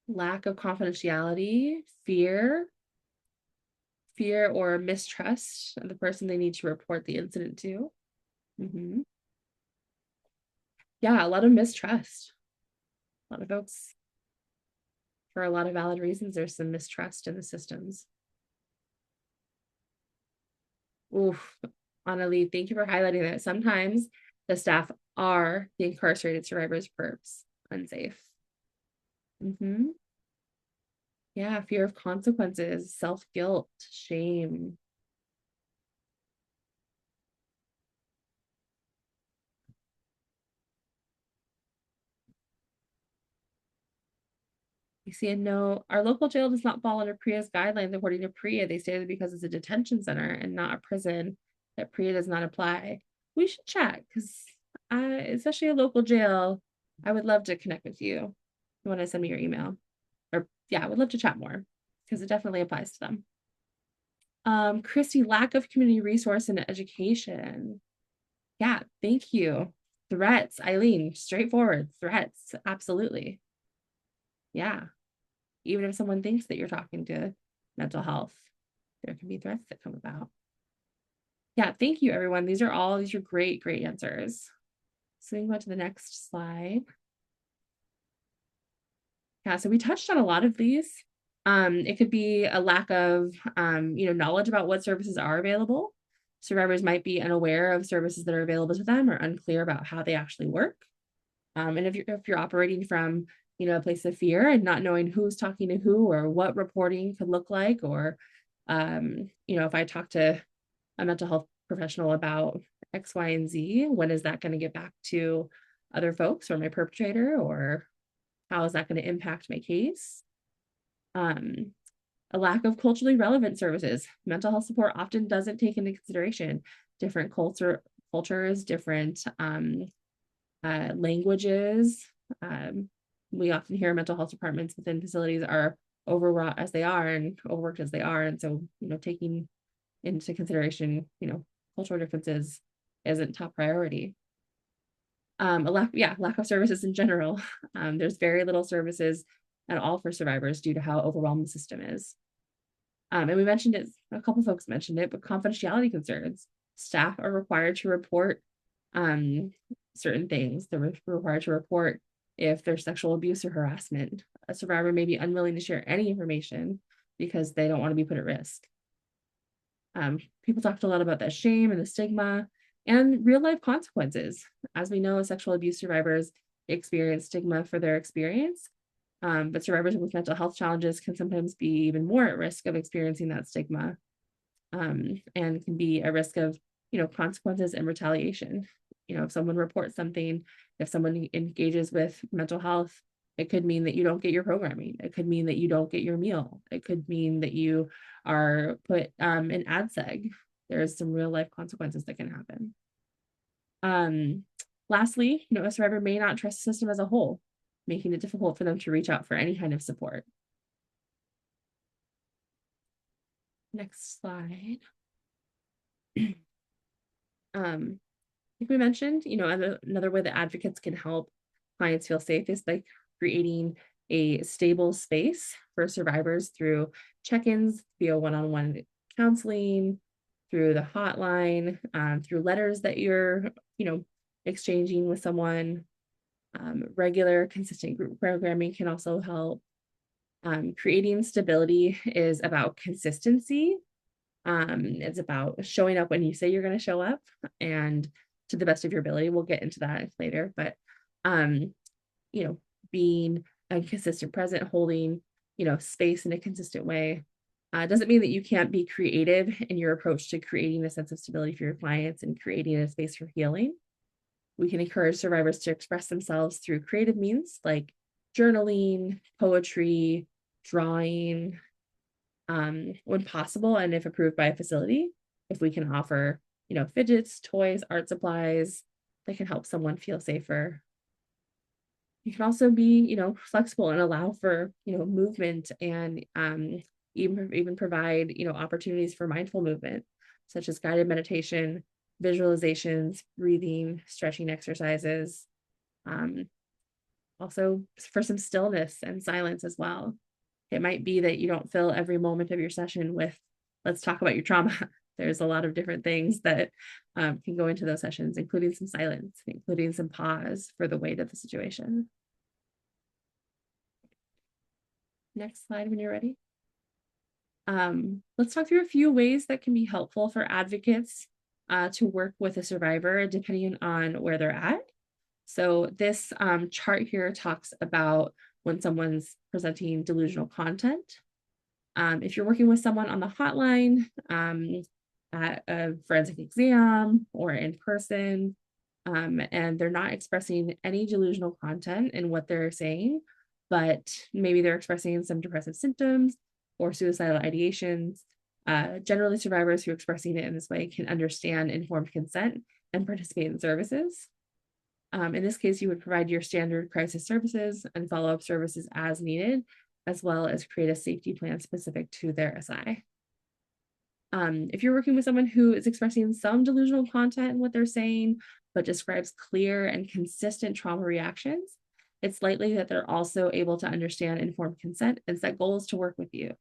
Lack of confidentiality, fear or mistrust of the person they need to report the incident to. Yeah, a lot of mistrust. A lot of folks, for a lot of valid reasons, there's some mistrust in the systems. Oof, Annalie, thank you for highlighting that. Sometimes the staff are the incarcerated survivors' perps unsafe. Yeah, fear of consequences, self-guilt, shame. You see a note, our local jail does not fall under PREA's guidelines. According to PREA, they stated because it's a detention center and not a prison, that PREA does not apply. We should check, because especially a local jail, I would love to connect with you. You want to send me your email? Or yeah, I would love to chat more, because it definitely applies to them. Christy, lack of community resource and education. Yeah, thank you. Threats, Eileen, straightforward threats, absolutely. Yeah, even if someone thinks that you're talking to mental health, there can be threats that come about. Yeah, thank you, everyone. These are great, great answers. So we can go to the next slide. Yeah, so we touched on a lot of these. It could be a lack of knowledge about what services are available. Survivors might be unaware of services that are available to them or unclear about how they actually work. And if you're operating from a place of fear and not knowing who's talking to who or what reporting could look like, or if I talk to a mental health professional about X, Y, and Z, when is that going to get back to other folks or my perpetrator, or how is that going to impact my case? A lack of culturally relevant services. Mental health support often doesn't take into consideration different cultures, different languages. We often hear mental health departments within facilities are overwrought as they are and overworked as they are. And so, taking into consideration, cultural differences isn't top priority. A lack of services in general. There's very little services at all for survivors due to how overwhelmed the system is. And we mentioned it, a couple folks mentioned it, but confidentiality concerns. Staff are required to report certain things. They're required to report if there's sexual abuse or harassment. A survivor may be unwilling to share any information because they don't want to be put at risk. People talked a lot about that shame and the stigma and real life consequences. As we know, sexual abuse survivors experience stigma for their experience, but survivors with mental health challenges can sometimes be even more at risk of experiencing that stigma, and can be a risk of, consequences and retaliation. If someone reports something, if someone engages with mental health, it could mean that you don't get your programming. It could mean that you don't get your meal. It could mean that you are put in ADSEG. There's some real life consequences that can happen. Lastly, a survivor may not trust the system as a whole, making it difficult for them to reach out for any kind of support. Next slide. Like we mentioned, another way that advocates can help clients feel safe is by creating a stable space for survivors through check-ins via one-on-one counseling, through the hotline, through letters that you're, exchanging with someone. Regular, consistent group programming can also help. Creating stability is about consistency. It's about showing up when you say you're going to show up, and to the best of your ability. We'll get into that later, but being a consistent present, holding space in a consistent way, Doesn't mean that you can't be creative in your approach to creating a sense of stability for your clients and creating a space for healing. We can encourage survivors to express themselves through creative means like journaling, poetry, drawing, when possible, and if approved by a facility. If we can offer, fidgets, toys, art supplies that can help someone feel safer. You can also be, flexible and allow for, movement and even provide, opportunities for mindful movement, such as guided meditation, visualizations, breathing, stretching exercises. Also for some stillness and silence as well. It might be that you don't fill every moment of your session with, let's talk about your trauma. There's a lot of different things that can go into those sessions, including some silence, including some pause for the weight of the situation. Next slide when you're ready. Let's talk through a few ways that can be helpful for advocates to work with a survivor depending on where they're at. So this chart here talks about when someone's presenting delusional content. If you're working with someone on the hotline, at a forensic exam or in person, and they're not expressing any delusional content in what they're saying, but maybe they're expressing some depressive symptoms or suicidal ideations. Generally, survivors who are expressing it in this way can understand informed consent and participate in services. In this case, you would provide your standard crisis services and follow-up services as needed, as well as create a safety plan specific to their SI. If you're working with someone who is expressing some delusional content in what they're saying, but describes clear and consistent trauma reactions, it's likely that they're also able to understand informed consent and set goals to work with you.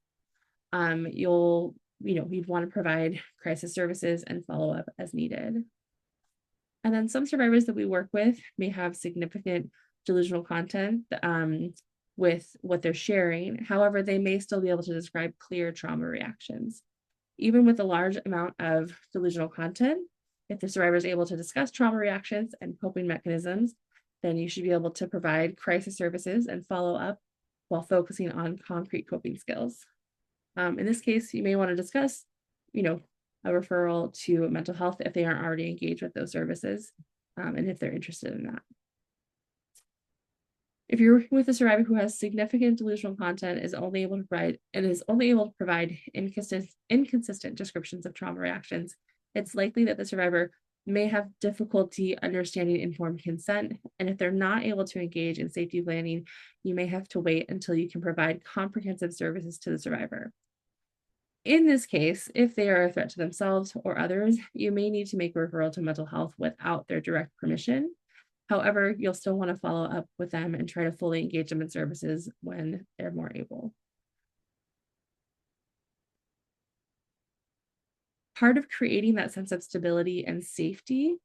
You'd want to provide crisis services and follow up as needed. And then some survivors that we work with may have significant delusional content with what they're sharing. However, they may still be able to describe clear trauma reactions. Even with a large amount of delusional content, if the survivor is able to discuss trauma reactions and coping mechanisms, then you should be able to provide crisis services and follow up while focusing on concrete coping skills. In this case, you may want to discuss, a referral to mental health if they aren't already engaged with those services, and if they're interested in that. If you're working with a survivor who has significant delusional content, is only able to provide inconsistent descriptions of trauma reactions, it's likely that the survivor may have difficulty understanding informed consent. And if they're not able to engage in safety planning, you may have to wait until you can provide comprehensive services to the survivor. In this case, if they are a threat to themselves or others, you may need to make a referral to mental health without their direct permission. However, you'll still want to follow up with them and try to fully engage them in services when they're more able. Part of creating that sense of stability and safety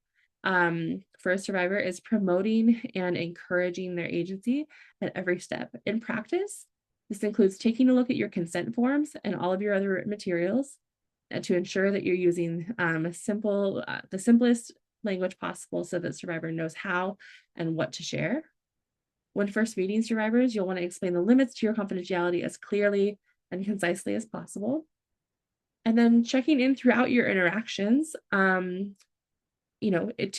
for a survivor is promoting and encouraging their agency at every step. In practice, this includes taking a look at your consent forms and all of your other materials to ensure that you're using the simplest language possible so that survivor knows how and what to share. When first meeting survivors, you'll want to explain the limits to your confidentiality as clearly and concisely as possible. And then checking in throughout your interactions, to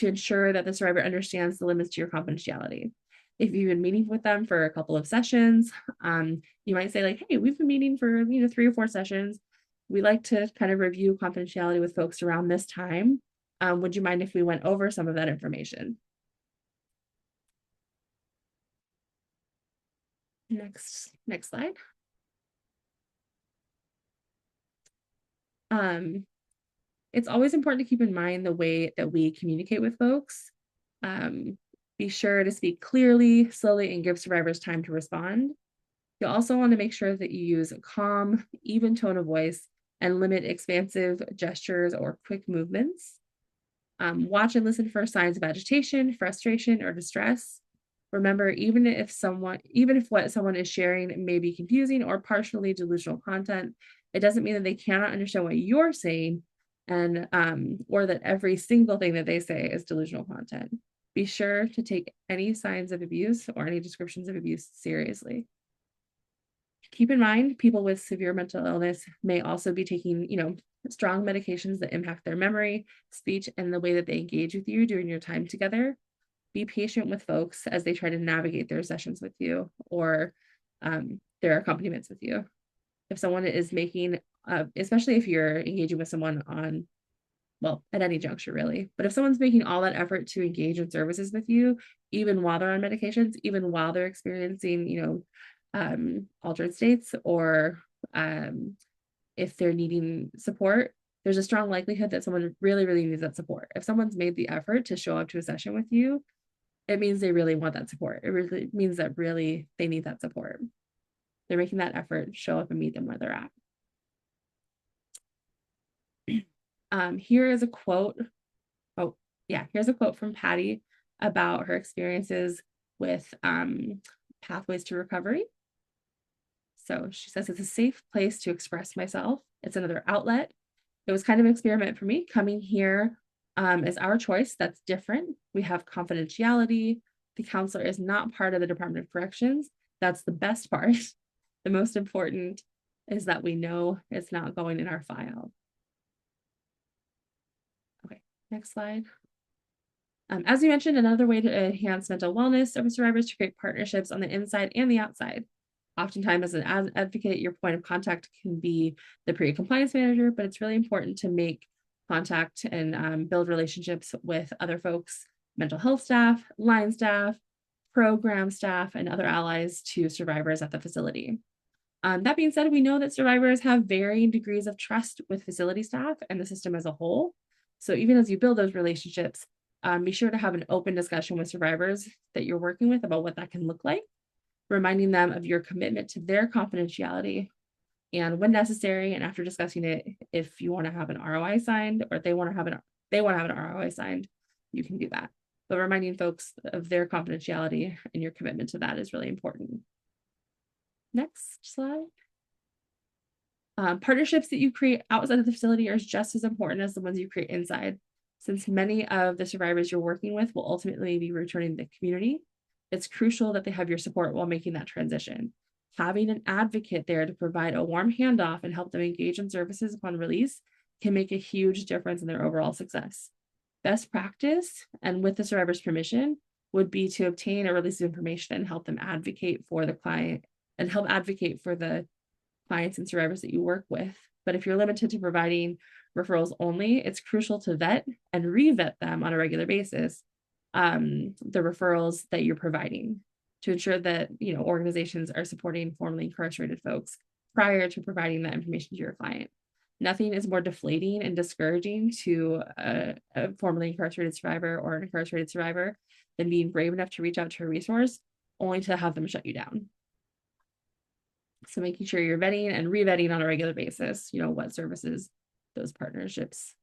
ensure that the survivor understands the limits to your confidentiality. If you've been meeting with them for a couple of sessions, you might say like, hey, we've been meeting for 3 or 4 sessions. We like to kind of review confidentiality with folks around this time. Would you mind if we went over some of that information? Next slide. It's always important to keep in mind the way that we communicate with folks. Be sure to speak clearly, slowly, and give survivors time to respond. You'll also want to make sure that you use a calm, even tone of voice and limit expansive gestures or quick movements. Watch and listen for signs of agitation, frustration, or distress. Remember, even if what someone is sharing may be confusing or partially delusional content, it doesn't mean that they cannot understand what you're saying and or that every single thing that they say is delusional content. Be sure to take any signs of abuse or any descriptions of abuse seriously. Keep in mind, people with severe mental illness may also be taking, strong medications that impact their memory, speech, and the way that they engage with you during your time together. Be patient with folks as they try to navigate their sessions with you or their accompaniments with you. If someone is making, especially if you're engaging with someone on, well, at any juncture really, but if someone's making all that effort to engage in services with you, even while they're on medications, even while they're experiencing, altered states, or if they're needing support, there's a strong likelihood that someone really, really needs that support. If someone's made the effort to show up to a session with you, it means they really want that support. It really means that really they need that support. They're making that effort, show up and meet them where they're at. Here is a quote. Oh, yeah, here's a quote from Patty about her experiences with pathways to recovery. So she says, it's a safe place to express myself. It's another outlet. It was kind of an experiment for me. Coming here is our choice. That's different. We have confidentiality. The counselor is not part of the Department of Corrections. That's the best part. The most important is that we know it's not going in our file. Okay, next slide. As we mentioned, another way to enhance mental wellness of survivors is to create partnerships on the inside and the outside. Oftentimes, as an advocate, your point of contact can be the PREA compliance manager, but it's really important to make contact and build relationships with other folks, mental health staff, line staff, program staff, and other allies to survivors at the facility. That being said, we know that survivors have varying degrees of trust with facility staff and the system as a whole. So even as you build those relationships, be sure to have an open discussion with survivors that you're working with about what that can look like, reminding them of your commitment to their confidentiality, and when necessary, and after discussing it, if you want to have an ROI signed, or if they want to have an ROI signed, you can do that. But reminding folks of their confidentiality and your commitment to that is really important. Next slide. Partnerships that you create outside of the facility are just as important as the ones you create inside, since many of the survivors you're working with will ultimately be returning to the community. It's crucial that they have your support while making that transition. Having an advocate there to provide a warm handoff and help them engage in services upon release can make a huge difference in their overall success. Best practice, and with the survivor's permission, would be to obtain a release of information and help them advocate for the client and help advocate for the clients and survivors that you work with. But if you're limited to providing referrals only, it's crucial to vet and re-vet them on a regular basis, the referrals that you're providing, to ensure that organizations are supporting formerly incarcerated folks prior to providing that information to your client. Nothing is more deflating and discouraging to a formerly incarcerated survivor or an incarcerated survivor than being brave enough to reach out to a resource only to have them shut you down. So making sure you're vetting and re-vetting on a regular basis, what services those partnerships,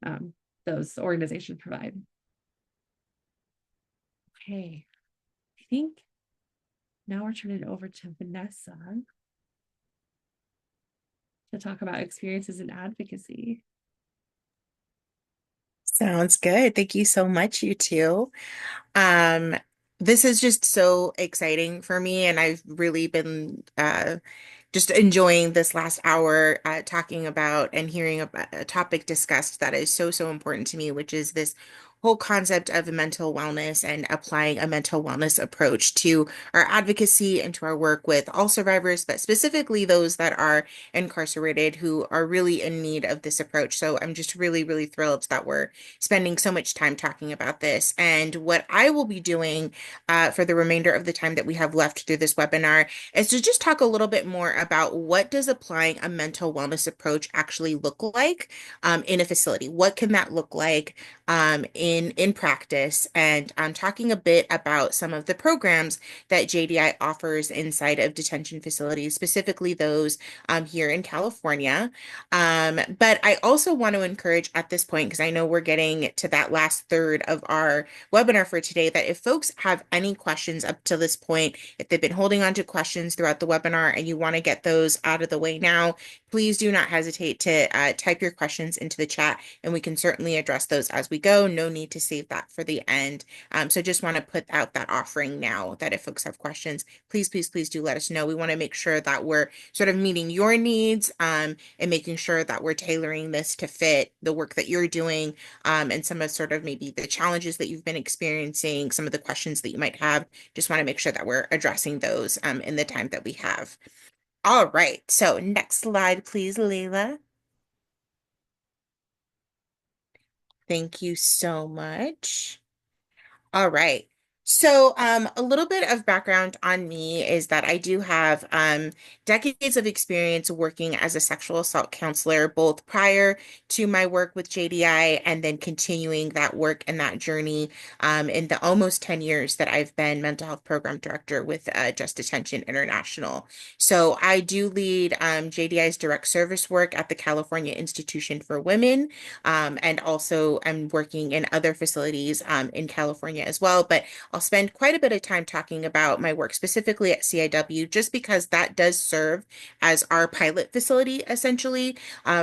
those organizations provide. Okay, I think now we're turning it over to Vanessa to talk about experiences in advocacy. Sounds good. Thank you so much, you two. This is just so exciting for me, and I've really been just enjoying this last hour talking about and hearing about a topic discussed that is so, so important to me, which is this whole concept of mental wellness and applying a mental wellness approach to our advocacy and to our work with all survivors, but specifically those that are incarcerated who are really in need of this approach. So I'm just really, really thrilled that we're spending so much time talking about this. And what I will be doing for the remainder of the time that we have left through this webinar is to just talk a little bit more about what does applying a mental wellness approach actually look like in a facility. What can that look like in practice? And I'm talking a bit about some of the programs that JDI offers inside of detention facilities, specifically those here in California. But I also want to encourage at this point, because I know we're getting to that last third of our webinar for today, that if folks have any questions up to this point, if they've been holding on to questions throughout the webinar and you want to get those out of the way now, please do not hesitate to type your questions into the chat, and we can certainly address those as we go. No need to save that for the end. So just want to put out that offering now that if folks have questions, please, please, please do let us know. We want to make sure that we're sort of meeting your needs, and making sure that we're tailoring this to fit the work that you're doing, and some of sort of maybe the challenges that you've been experiencing, some of the questions that you might have. Just want to make sure that we're addressing those in the time that we have. All right, so next slide, please, Leila. Thank you so much. All right. So, a little bit of background on me is that I do have decades of experience working as a sexual assault counselor, both prior to my work with JDI and then continuing that work and that journey in the almost 10 years that I've been mental health program director with Just Detention International. So, I do lead JDI's direct service work at the California Institution for Women, and also I'm working in other facilities in California as well. But I'll spend quite a bit of time talking about my work specifically at CIW, just because that does serve as our pilot facility essentially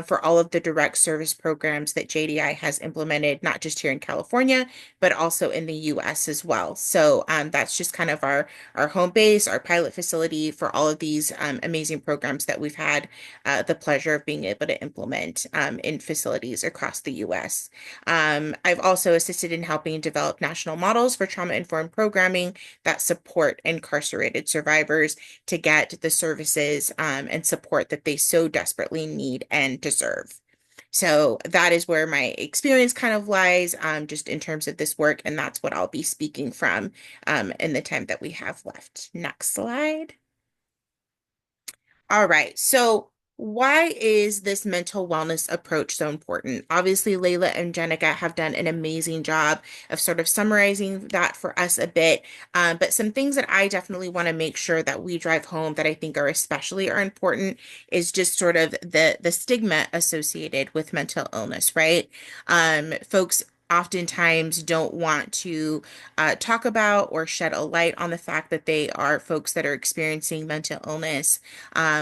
for all of the direct service programs that JDI has implemented, not just here in California, but also in the US as well. So that's just kind of our home base, our pilot facility for all of these amazing programs that we've had the pleasure of being able to implement in facilities across the US. I've also assisted in helping develop national models for trauma-informed programming that support incarcerated survivors to get the services and support that they so desperately need and deserve. So that is where my experience kind of lies, just in terms of this work, and that's what I'll be speaking from in the time that we have left. Next slide. All right. So, why is this mental wellness approach so important? Obviously, Layla and Jenica have done an amazing job of sort of summarizing that for us a bit. But some things that I definitely want to make sure that we drive home that I think are important is just sort of the stigma associated with mental illness, right? Folks oftentimes don't want to talk about or shed a light on the fact that they are folks that are experiencing mental illness,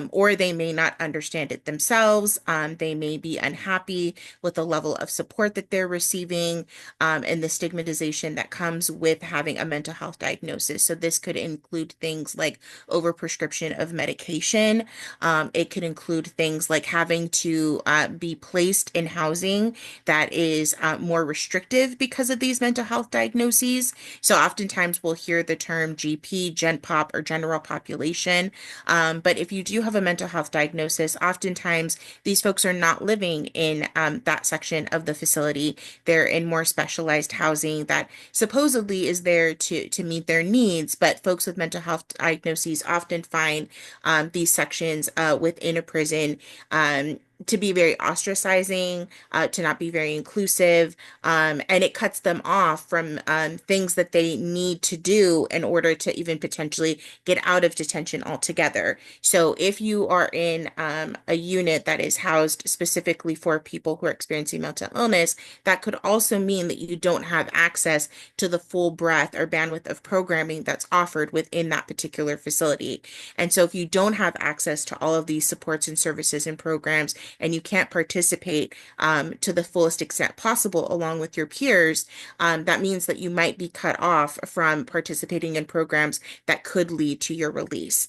or they may not understand it themselves. They may be unhappy with the level of support that they're receiving, and the stigmatization that comes with having a mental health diagnosis. So this could include things like overprescription of medication. It could include things like having to be placed in housing that is more restrictive because of these mental health diagnoses. So oftentimes we'll hear the term GP, Gen Pop, or general population. But if you do have a mental health diagnosis, oftentimes these folks are not living in that section of the facility. They're in more specialized housing that supposedly is there to meet their needs. But folks with mental health diagnoses often find these sections within a prison to be very ostracizing, to not be very inclusive, and it cuts them off from things that they need to do in order to even potentially get out of detention altogether. So if you are in a unit that is housed specifically for people who are experiencing mental illness, that could also mean that you don't have access to the full breadth or bandwidth of programming that's offered within that particular facility. And so if you don't have access to all of these supports and services and programs, and you can't participate to the fullest extent possible along with your peers, that means that you might be cut off from participating in programs that could lead to your release.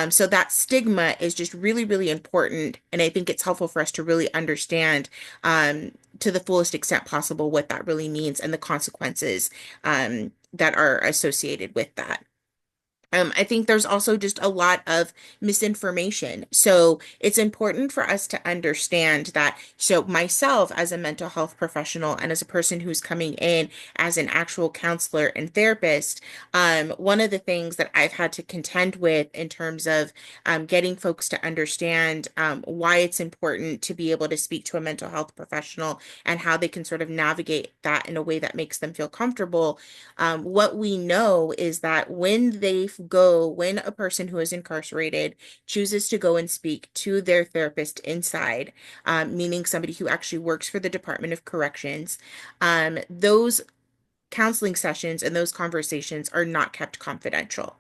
So that stigma is just really, really important. And I think it's helpful for us to really understand to the fullest extent possible what that really means and the consequences that are associated with that. I think there's also just a lot of misinformation. So it's important for us to understand that. So myself, as a mental health professional and as a person who's coming in as an actual counselor and therapist, one of the things that I've had to contend with in terms of getting folks to understand why it's important to be able to speak to a mental health professional and how they can sort of navigate that in a way that makes them feel comfortable. What we know is that when a person who is incarcerated chooses to go and speak to their therapist inside, meaning somebody who actually works for the Department of Corrections, those counseling sessions and those conversations are not kept confidential.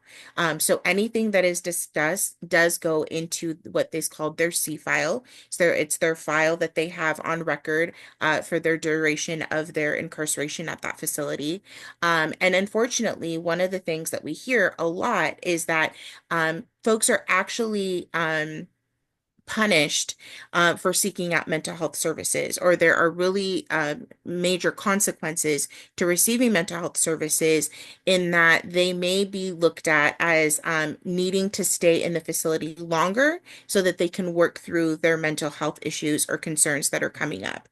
So anything that is discussed does go into what is called their C file. So it's their file that they have on record for their duration of their incarceration at that facility. And unfortunately, one of the things that we hear a lot is that folks are actually punished for seeking out mental health services, or there are really major consequences to receiving mental health services in that they may be looked at as needing to stay in the facility longer so that they can work through their mental health issues or concerns that are coming up.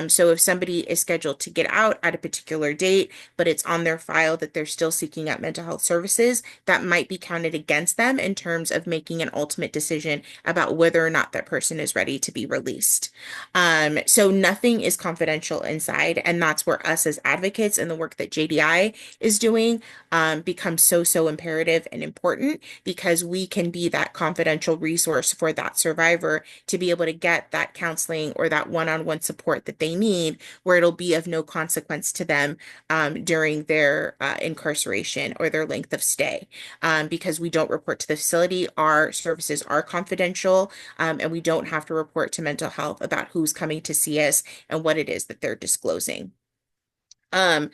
So if somebody is scheduled to get out at a particular date, but it's on their file that they're still seeking out mental health services, that might be counted against them in terms of making an ultimate decision about whether or not that person is ready to be released. So nothing is confidential inside, and that's where us as advocates and the work that JDI is doing becomes so imperative and important because we can be that confidential resource for that survivor to be able to get that counseling or that one-on-one support that they need, where it'll be of no consequence to them during their incarceration or their length of stay. Because we don't report to the facility, our services are confidential, and we don't have to report to mental health about who's coming to see us and what it is that they're disclosing. Um,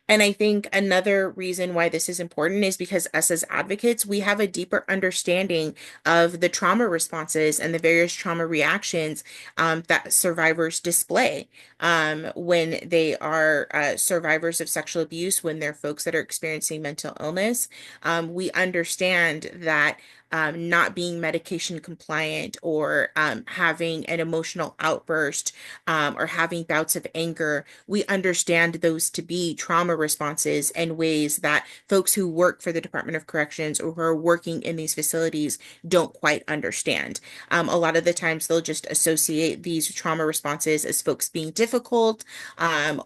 and I think another reason why this is important is because us as advocates, we have a deeper understanding of the trauma responses and the various trauma reactions that survivors display when they are survivors of sexual abuse, when they're folks that are experiencing mental illness. We understand that not being medication compliant or having an emotional outburst or having bouts of anger, we understand those to be trauma responses and ways that folks who work for the Department of Corrections or who are working in these facilities don't quite understand. A lot of the times they'll just associate these trauma responses as folks being difficult,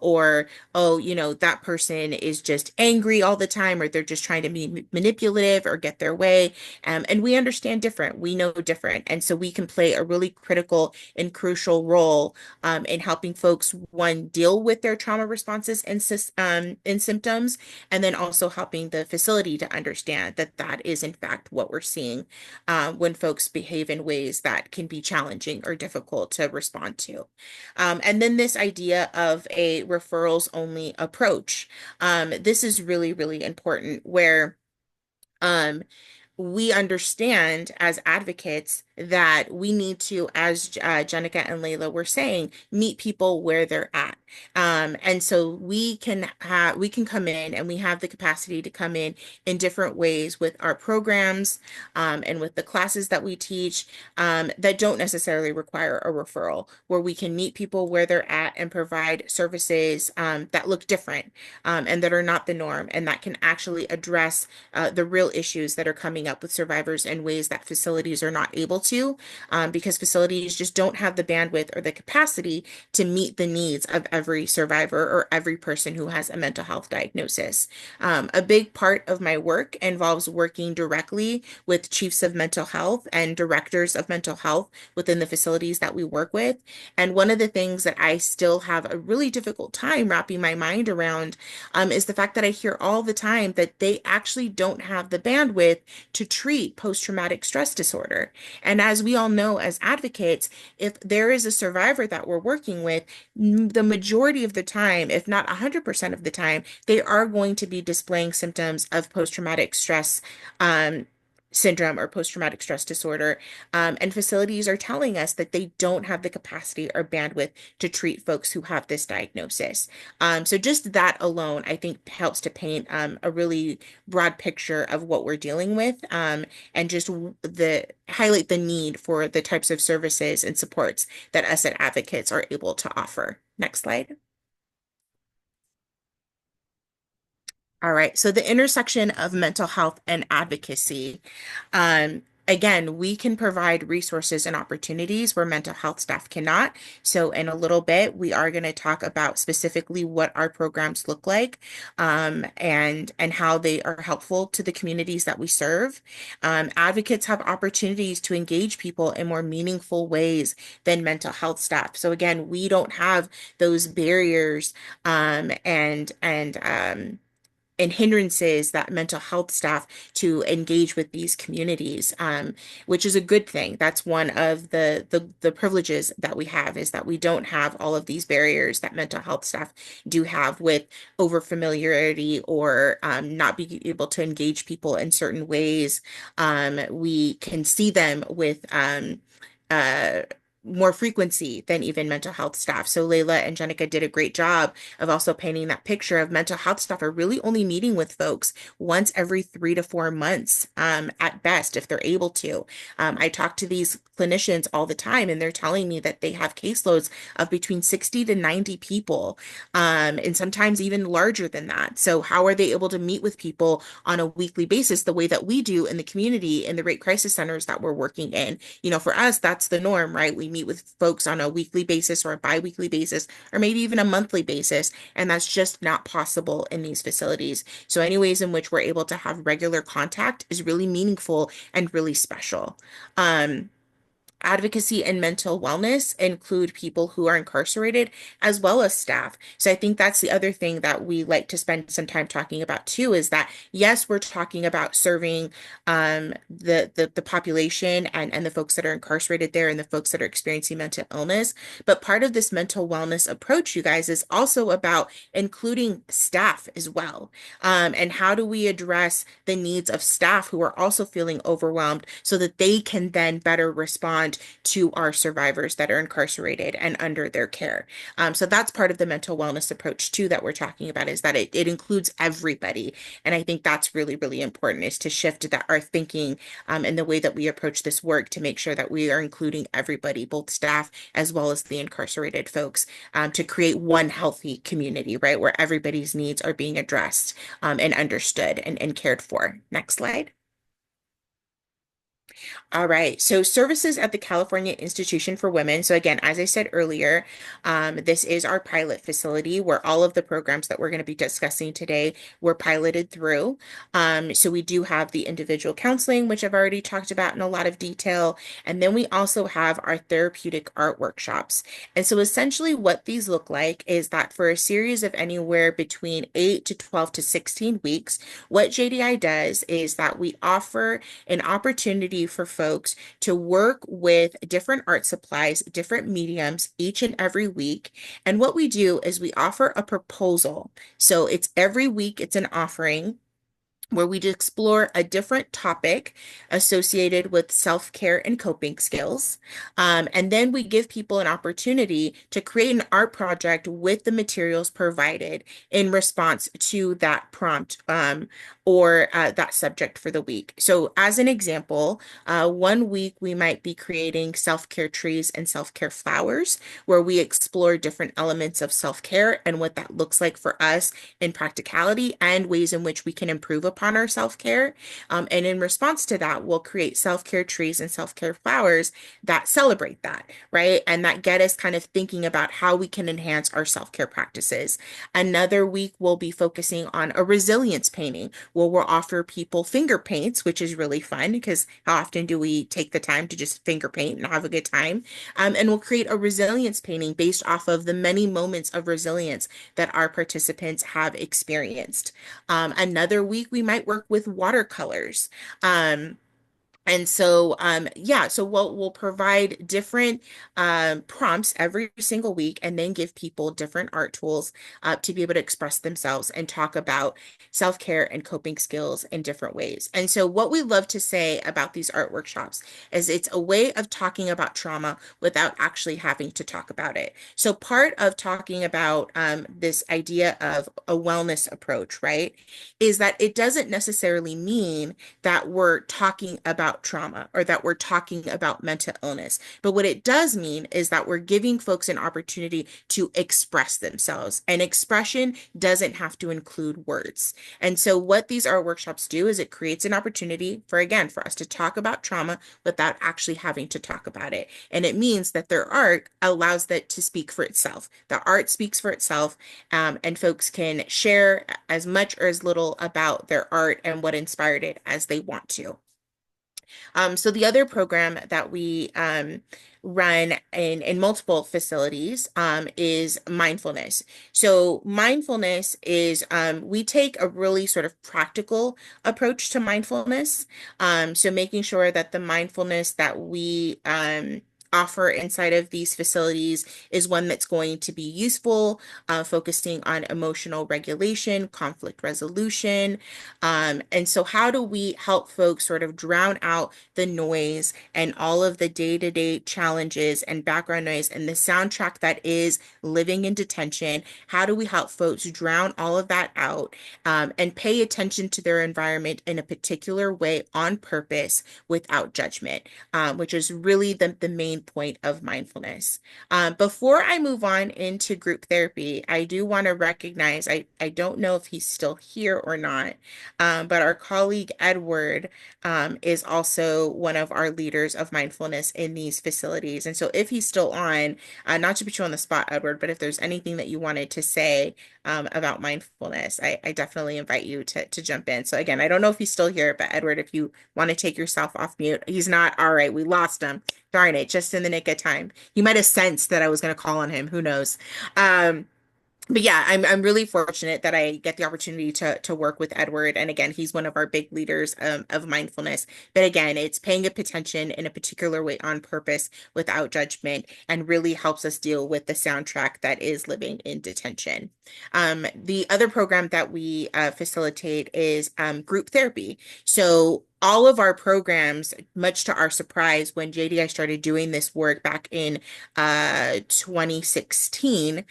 or, oh, that person is just angry all the time, or they're just trying to be manipulative or get their way. And we understand different, we know different. And so we can play a really critical and crucial role in helping folks, one, deal with their trauma responses and symptoms, and then also helping the facility to understand that that is, in fact, what we're seeing when folks behave in ways that can be challenging or difficult to respond to. And then this idea of a referrals only approach. This is really important where um, we understand as advocates that we need to, as Jenica and Layla were saying, meet people where they're at. And so we can come in and we have the capacity to come in different ways with our programs and with the classes that we teach that don't necessarily require a referral, where we can meet people where they're at and provide services that look different and that are not the norm and that can actually address the real issues that are coming up with survivors in ways that facilities are not able to, because facilities just don't have the bandwidth or the capacity to meet the needs of every survivor or every person who has a mental health diagnosis. A big part of my work involves working directly with chiefs of mental health and directors of mental health within the facilities that we work with. And one of the things that I still have a really difficult time wrapping my mind around is the fact that I hear all the time that they actually don't have the bandwidth to treat post-traumatic stress disorder. And as we all know as advocates, if there is a survivor that we're working with, the majority of the time, if not 100% of the time, they are going to be displaying symptoms of post-traumatic stress syndrome or post-traumatic stress disorder. And facilities are telling us that they don't have the capacity or bandwidth to treat folks who have this diagnosis. So just that alone, I think, helps to paint a really broad picture of what we're dealing with, and just the highlight the need for the types of services and supports that us as advocates are able to offer. Next slide. All right, so the intersection of mental health and advocacy. again, we can provide resources and opportunities where mental health staff cannot. So, in a little bit, we are going to talk about specifically what our programs look like, and how they are helpful to the communities that we serve. Advocates have opportunities to engage people in more meaningful ways than mental health staff. So, again, we don't have those barriers, and hindrances that mental health staff to engage with these communities, which is a good thing. That's one of the privileges that we have, is that we don't have all of these barriers that mental health staff do have with over familiarity, or not being able to engage people in certain ways. We can see them with uh, more frequency than even mental health staff. So Layla and Jenica did a great job of also painting that picture of mental health staff are really only meeting with folks once every 3 to 4 months, at best, if they're able to. I talk to these clinicians all the time, and they're telling me that they have caseloads of between 60 to 90 people, and sometimes even larger than that. So how are they able to meet with people on a weekly basis the way that we do in the community, in the rape crisis centers that we're working in? For us, that's the norm, right? We meet with folks on a weekly basis or a bi-weekly basis, or maybe even a monthly basis. And that's just not possible in these facilities. So any ways in which we're able to have regular contact is really meaningful and really special. Um, Advocacy and mental wellness include people who are incarcerated as well as staff. So I think that's the other thing that we like to spend some time talking about too, is that yes, we're talking about serving the population, and the folks that are incarcerated there, and the folks that are experiencing mental illness. But part of this mental wellness approach, you guys, is also about including staff as well. And how do we address the needs of staff who are also feeling overwhelmed so that they can then better respond to our survivors that are incarcerated and under their care. So that's part of the mental wellness approach too that we're talking about, is that it includes everybody. And I think that's really, really important, is to shift that our thinking, and the way that we approach this work, to make sure that we are including everybody, both staff as well as the incarcerated folks, to create one healthy community, right, where everybody's needs are being addressed, and understood, and cared for. Next slide. All right. So services at the California Institution for Women. So again, as I said earlier, this is our pilot facility where all of the programs that we're going to be discussing today were piloted through. So we do have the individual counseling, which I've already talked about in a lot of detail. And then we also have our therapeutic art workshops. And so essentially what these look like is that for a series of anywhere between 8 to 12 to 16 weeks, what JDI does is that we offer an opportunity for folks to work with different art supplies, different mediums each and every week. And what we do is we offer a proposal. So it's every week, it's an offering where we explore a different topic associated with self-care and coping skills. And then we give people an opportunity to create an art project with the materials provided in response to that prompt, or that subject for the week. So as an example, one week we might be creating self-care trees and self-care flowers, where we explore different elements of self-care and what that looks like for us in practicality, and ways in which we can improve upon our self-care. And in response to that, we'll create self-care trees and self-care flowers that celebrate that, right? And that get us kind of thinking about how we can enhance our self-care practices. Another week, we'll be focusing on a resilience painting, where we'll offer people finger paints, which is really fun, because how often do we take the time to just finger paint and have a good time? And we'll create a resilience painting based off of the many moments of resilience that our participants have experienced. Another week, we might work with watercolors. So we'll provide different prompts every single week, and then give people different art tools to be able to express themselves and talk about self-care and coping skills in different ways. And so what we love to say about these art workshops is it's a way of talking about trauma without actually having to talk about it. So part of talking about this idea of a wellness approach, right, is that it doesn't necessarily mean that we're talking about about trauma or that we're talking about mental illness. But what it does mean is that we're giving folks an opportunity to express themselves. And expression doesn't have to include words. And so what these art workshops do is it creates an opportunity for, again, for us to talk about trauma without actually having to talk about it. And it means that their art allows that to speak for itself. The art speaks for itself, and folks can share as much or as little about their art and what inspired it as they want to. So the other program that we run in multiple facilities is mindfulness. So mindfulness is we take a really sort of practical approach to mindfulness. So making sure that the mindfulness that we offer inside of these facilities is one that's going to be useful, focusing on emotional regulation, conflict resolution. And so how do we help folks sort of drown out the noise and all of the day-to-day challenges and background noise and the soundtrack that is living in detention? How do we help folks drown all of that out, and pay attention to their environment in a particular way on purpose without judgment, which is really the main point of mindfulness. Before I move on into group therapy, I do want to recognize, I don't know if he's still here or not, but our colleague Edward is also one of our leaders of mindfulness in these facilities. And so if he's still on, not to put you on the spot, Edward, but if there's anything that you wanted to say about mindfulness, I definitely invite you to jump in. So again, I don't know if he's still here, but Edward, if you want to take yourself off mute, he's not. All right, we lost him. Darn it, just in the nick of time. He might have sensed that I was going to call on him. Who knows? But yeah, I'm really fortunate that I get the opportunity to work with Edward. And again, he's one of our big leaders of mindfulness. But again, it's paying up attention in a particular way on purpose without judgment and really helps us deal with the soundtrack that is living in detention. The other program that we facilitate is group therapy. So all of our programs, much to our surprise, when JDI started doing this work back in 2016,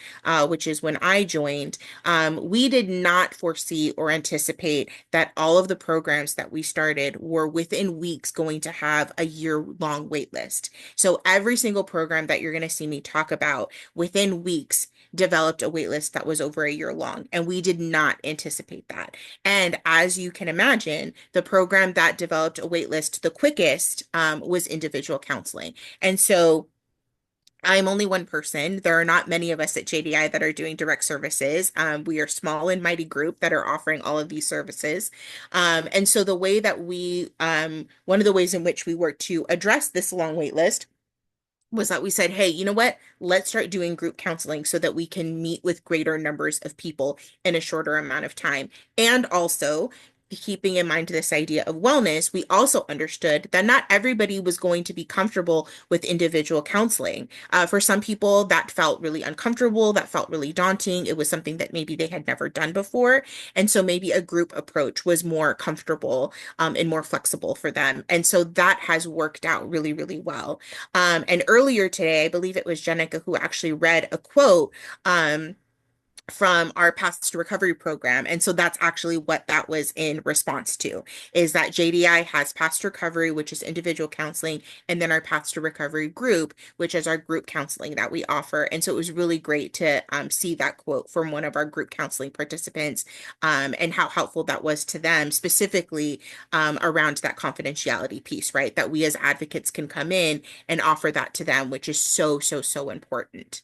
which is when I joined, we did not foresee or anticipate that all of the programs that we started were within weeks going to have a year-long wait list. So every single program that you're going to see me talk about within weeks developed a wait list that was over a year long, and we did not anticipate that. And as you can imagine, the program that developed a wait list the quickest was individual counseling. And so I'm only one person. There are not many of us at JDI that are doing direct services. We are a small and mighty group that are offering all of these services. And so the way that one of the ways in which we work to address this long wait list was that we said, hey, you know what? Let's start doing group counseling so that we can meet with greater numbers of people in a shorter amount of time. And also, keeping in mind this idea of wellness, we also understood that not everybody was going to be comfortable with individual counseling. For some people, that felt really uncomfortable, that felt really daunting. It was something that maybe they had never done before. And so maybe a group approach was more comfortable and more flexible for them. And so that has worked out really, really well. And earlier today, I believe it was Jenica who actually read a quote from our Paths to Recovery program. And so that's actually what that was in response to, is that JDI has Paths to Recovery, which is individual counseling, and then our Paths to Recovery group, which is our group counseling that we offer. And so it was really great to see that quote from one of our group counseling participants, and how helpful that was to them, specifically around that confidentiality piece, right? That we as advocates can come in and offer that to them, which is so, so, so important.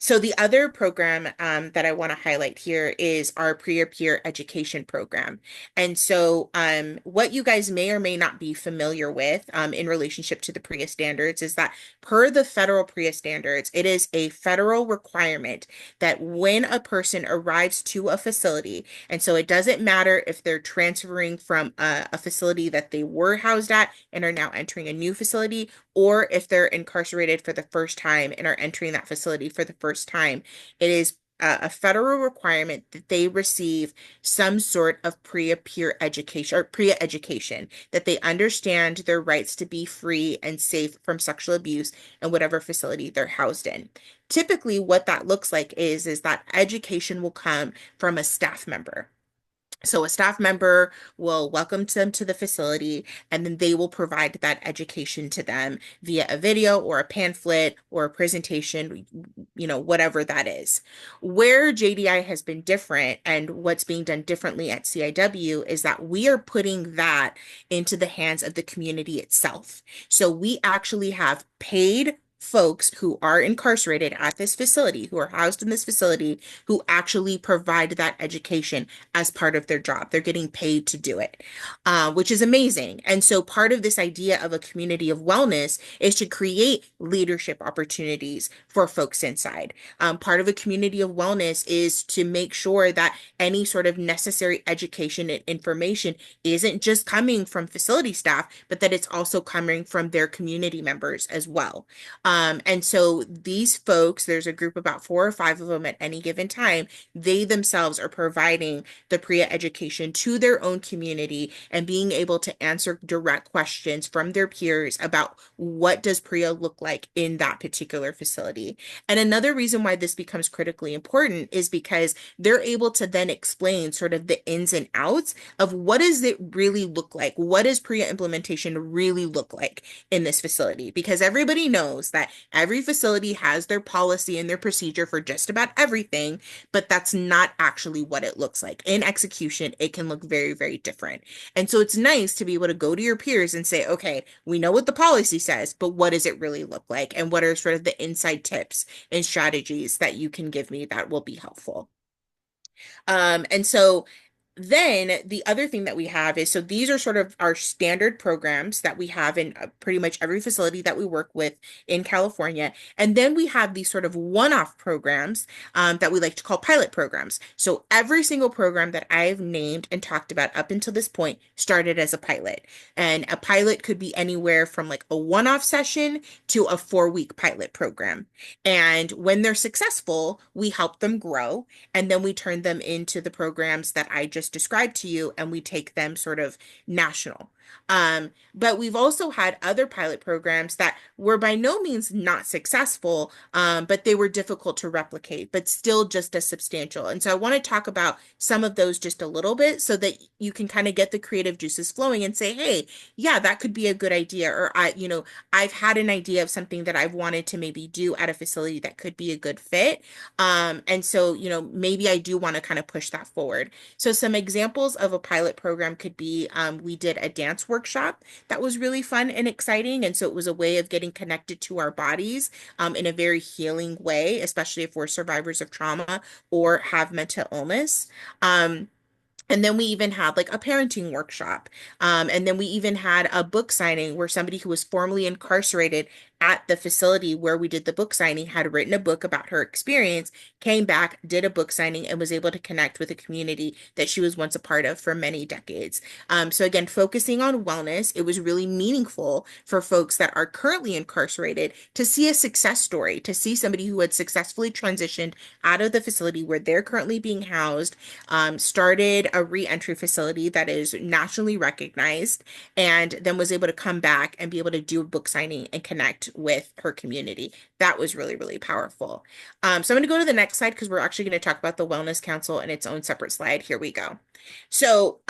So the other program that I want to highlight here is our PREA peer education program. And so what you guys may or may not be familiar with in relationship to the PREA standards is that per the federal PREA standards, it is a federal requirement that when a person arrives to a facility, and so it doesn't matter if they're transferring from a facility that they were housed at and are now entering a new facility, or if they're incarcerated for the first time and are entering that facility for the first time, it is a federal requirement that they receive some sort of PREA peer education or PREA education, that they understand their rights to be free and safe from sexual abuse in whatever facility they're housed in. Typically, what that looks like is that education will come from a staff member. So a staff member will welcome them to the facility, and then they will provide that education to them via a video or a pamphlet or a presentation, whatever that is. Where JDI has been different and what's being done differently at CIW is that we are putting that into the hands of the community itself. So we actually have paid folks who are incarcerated at this facility, who are housed in this facility, who actually provide that education as part of their job. They're getting paid to do it, which is amazing. And so part of this idea of a community of wellness is to create leadership opportunities for folks inside. Part of a community of wellness is to make sure that any sort of necessary education and information isn't just coming from facility staff, but that it's also coming from their community members as well. And so these folks, there's a group about 4 or 5 of them at any given time. They themselves are providing the PREA education to their own community and being able to answer direct questions from their peers about what does PREA look like in that particular facility. And another reason why this becomes critically important is because they're able to then explain sort of the ins and outs of what does it really look like? What does PREA implementation really look like in this facility? Because everybody knows that every facility has their policy and their procedure for just about everything, but that's not actually what it looks like. In execution, it can look very, very different. And so it's nice to be able to go to your peers and say, okay, we know what the policy says, but what does it really look like? And what are sort of the inside tips and strategies that you can give me that will be helpful? And so then the other thing that we have is, so these are sort of our standard programs that we have in pretty much every facility that we work with in California. And then we have these sort of one-off programs that we like to call pilot programs. So every single program that I've named and talked about up until this point started as a pilot. And a pilot could be anywhere from like a one-off session to a 4-week pilot program. And when they're successful, we help them grow, and then we turn them into the programs that I just described to you, and we take them sort of national. But we've also had other pilot programs that were by no means not successful, but they were difficult to replicate, but still just as substantial. And so I want to talk about some of those just a little bit so that you can kind of get the creative juices flowing and say, hey, yeah, that could be a good idea. Or I've had an idea of something that I've wanted to maybe do at a facility that could be a good fit. And so, maybe I do want to kind of push that forward. So some examples of a pilot program could be, we did a dance workshop that was really fun and exciting. And so it was a way of getting connected to our bodies in a very healing way, especially if we're survivors of trauma or have mental illness. And then we even had like a parenting workshop. And then we even had a book signing where somebody who was formerly incarcerated at the facility where we did the book signing had written a book about her experience, came back, did a book signing, and was able to connect with a community that she was once a part of for many decades. So again, focusing on wellness, it was really meaningful for folks that are currently incarcerated to see a success story, to see somebody who had successfully transitioned out of the facility where they're currently being housed, started a reentry facility that is nationally recognized, and then was able to come back and be able to do a book signing and connect with her community. That was really, really powerful. So I'm going to go to the next slide because we're actually going to talk about the Wellness Council in its own separate slide. Here we go. So,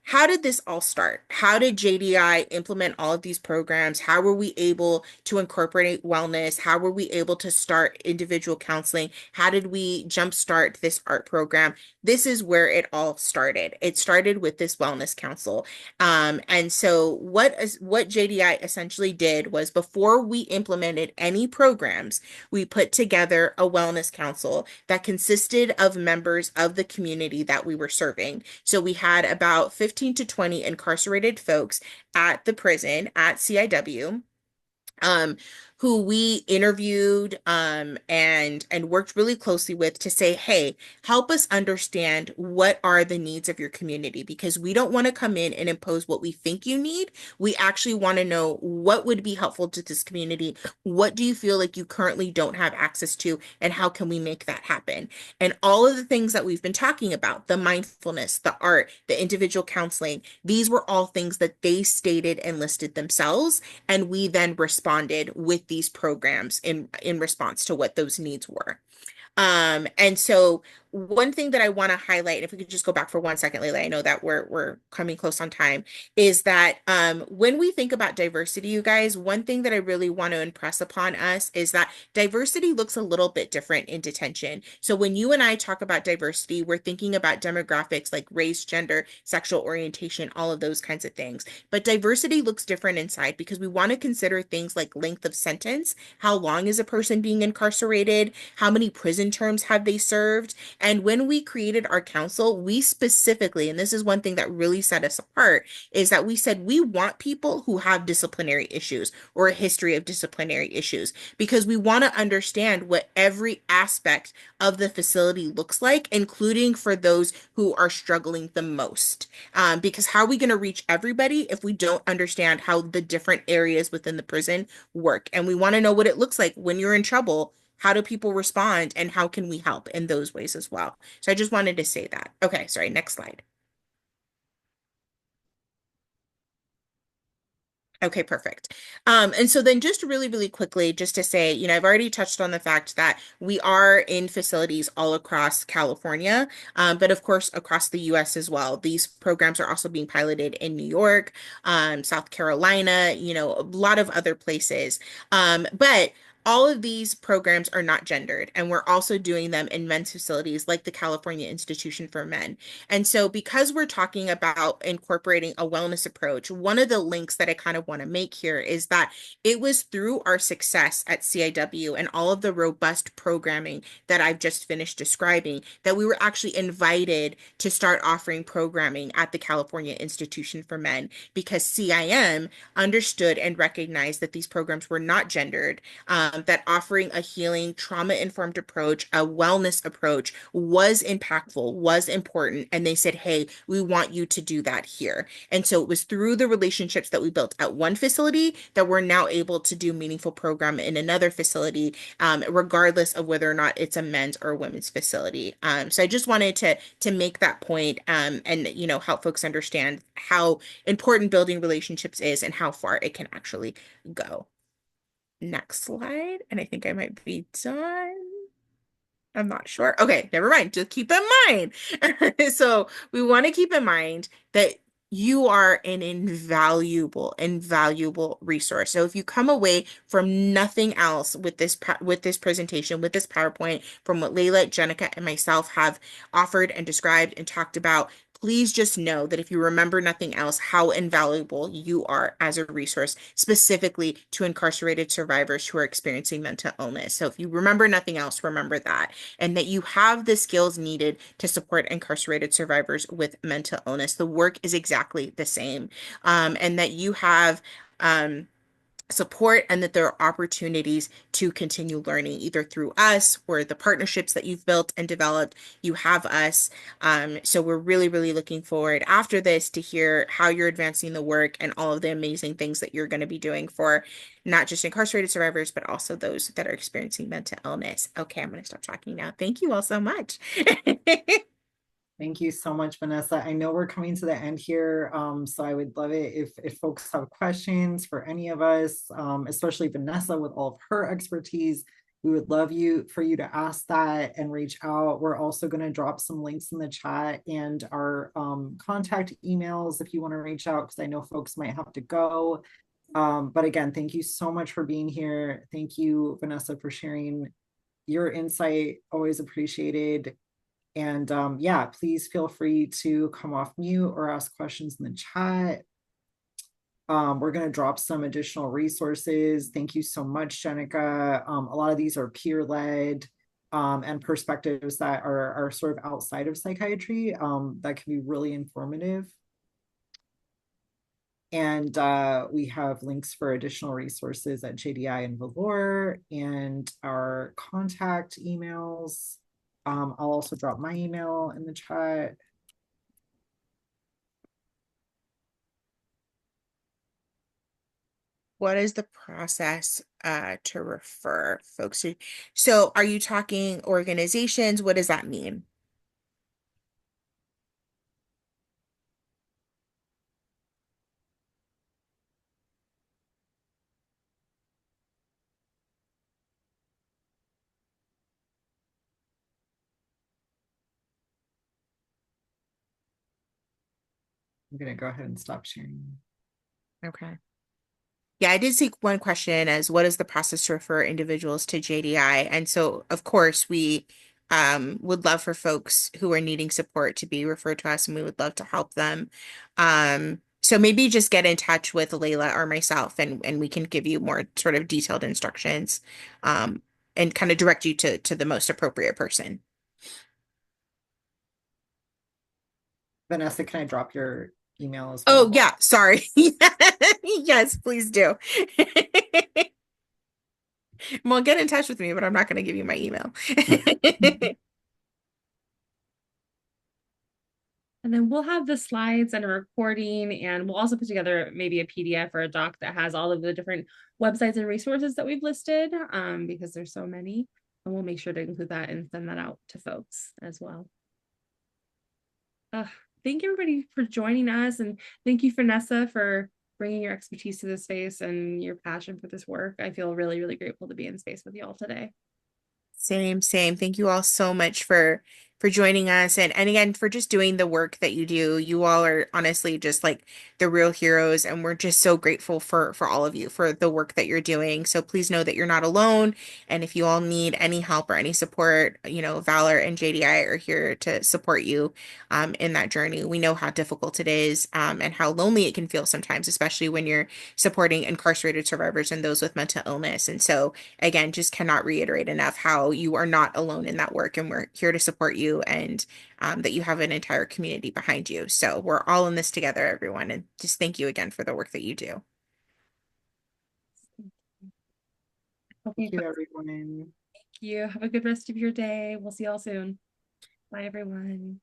how did this all start? How did JDI implement all of these programs? How were we able to incorporate wellness? How were we able to start individual counseling? How did we jumpstart this art program? This is where it all started. It started with this wellness council. And so what JDI essentially did was, before we implemented any programs, we put together a wellness council that consisted of members of the community that we were serving. So we had about 15 to 20 incarcerated folks at the prison at CIW, who we interviewed and worked really closely with to say, hey, help us understand what are the needs of your community, because we don't want to come in and impose what we think you need. We actually want to know what would be helpful to this community. What do you feel like you currently don't have access to, and how can we make that happen? And all of the things that we've been talking about, the mindfulness, the art, the individual counseling, these were all things that they stated and listed themselves, and we then responded with these programs in response to what those needs were. And so one thing that I want to highlight, if we could just go back for 1 second, Layla, I know that we're coming close on time, is that when we think about diversity, you guys, one thing that I really want to impress upon us is that diversity looks a little bit different in detention. So when you and I talk about diversity, we're thinking about demographics like race, gender, sexual orientation, all of those kinds of things. But diversity looks different inside because we want to consider things like length of sentence, how long is a person being incarcerated, how many prison terms have they served. And when we created our council, we specifically, and this is one thing that really set us apart, is that we said we want people who have disciplinary issues or a history of disciplinary issues because we want to understand what every aspect of the facility looks like, including for those who are struggling the most. Because how are we going to reach everybody if we don't understand how the different areas within the prison work? And we want to know what it looks like when you're in trouble. How do people respond and how can we help in those ways as well? So I just wanted to say that. Okay, sorry, next slide. Okay, perfect. And so then just really, really quickly, just to say, I've already touched on the fact that we are in facilities all across California, but of course across the US as well. These programs are also being piloted in New York, South Carolina, a lot of other places. But all of these programs are not gendered, and we're also doing them in men's facilities like the California Institution for Men. And so, because we're talking about incorporating a wellness approach, one of the links that I kind of want to make here is that it was through our success at CIW and all of the robust programming that I've just finished describing that we were actually invited to start offering programming at the California Institution for Men because CIM understood and recognized that these programs were not gendered, that offering a healing, trauma-informed approach, a wellness approach was impactful, was important. And they said, hey, we want you to do that here. And so it was through the relationships that we built at one facility that we're now able to do meaningful program in another facility, regardless of whether or not it's a men's or a women's facility. So I just wanted to make that point, and help folks understand how important building relationships is and how far it can actually go. Next slide, and I think I might be done. I'm not sure. Okay, never mind. Just keep in mind. So we want to keep in mind that you are an invaluable, invaluable resource. So if you come away from nothing else with this presentation, with this PowerPoint, from what Layla, Jenica, and myself have offered and described and talked about, please just know that if you remember nothing else, how invaluable you are as a resource, specifically to incarcerated survivors who are experiencing mental illness. So if you remember nothing else, remember that, and that you have the skills needed to support incarcerated survivors with mental illness. The work is exactly the same, and that you have support and that there are opportunities to continue learning either through us or the partnerships that you've built and developed. You have us. So we're really, really looking forward after this to hear how you're advancing the work and all of the amazing things that you're going to be doing for not just incarcerated survivors, but also those that are experiencing mental illness. Okay, I'm going to stop talking now. Thank you all so much. Thank you so much, Vanessa. I know we're coming to the end here, so I would love it if folks have questions for any of us, especially Vanessa with all of her expertise. We would love for you to ask that and reach out. We're also going to drop some links in the chat and our contact emails if you want to reach out, because I know folks might have to go. But again, thank you so much for being here. Thank you, Vanessa, for sharing your insight. Always appreciated. And yeah, please feel free to come off mute or ask questions in the chat. We're going to drop some additional resources. Thank you so much, Jenica. A lot of these are peer-led and perspectives that are sort of outside of psychiatry that can be really informative. And we have links for additional resources at JDI and Valor and our contact emails. I'll also drop my email in the chat. What is the process to refer folks to? So are you talking organizations? What does that mean? I'm going to go ahead and stop sharing. Okay. Yeah, I did see one question as what is the process to refer individuals to JDI? And so, of course, we would love for folks who are needing support to be referred to us, and we would love to help them. So maybe just get in touch with Layla or myself, and we can give you more sort of detailed instructions, um, and kind of direct you to the most appropriate person. Vanessa, can I drop your email as Oh, well? yeah, sorry. Yes, please do. Well, get in touch with me, but I'm not going to give you my email. And then we'll have the slides and a recording, and we'll also put together maybe a PDF or a doc that has all of the different websites and resources that we've listed, because there's so many. And we'll make sure to include that and send that out to folks as well. Thank you everybody for joining us, and thank you, Vanessa, for bringing your expertise to this space and your passion for this work. I feel really, really grateful to be in space with you all today. Same, same. Thank you all so much for joining us and again for just doing the work that you do. You all are honestly just like the real heroes, and we're just so grateful for all of you for the work that you're doing. So please know that you're not alone, and if you all need any help or any support, Valor and JDI are here to support you in that journey. We know how difficult it is, and how lonely it can feel sometimes, especially when you're supporting incarcerated survivors and those with mental illness. And so again, just cannot reiterate enough how you are not alone in that work, and we're here to support you, and that you have an entire community behind you. So we're all in this together, everyone. And just thank you again for the work that you do. Hope Thank you, you, everyone. thank you. Have a good rest of your day. We'll see you all soon. Bye, everyone.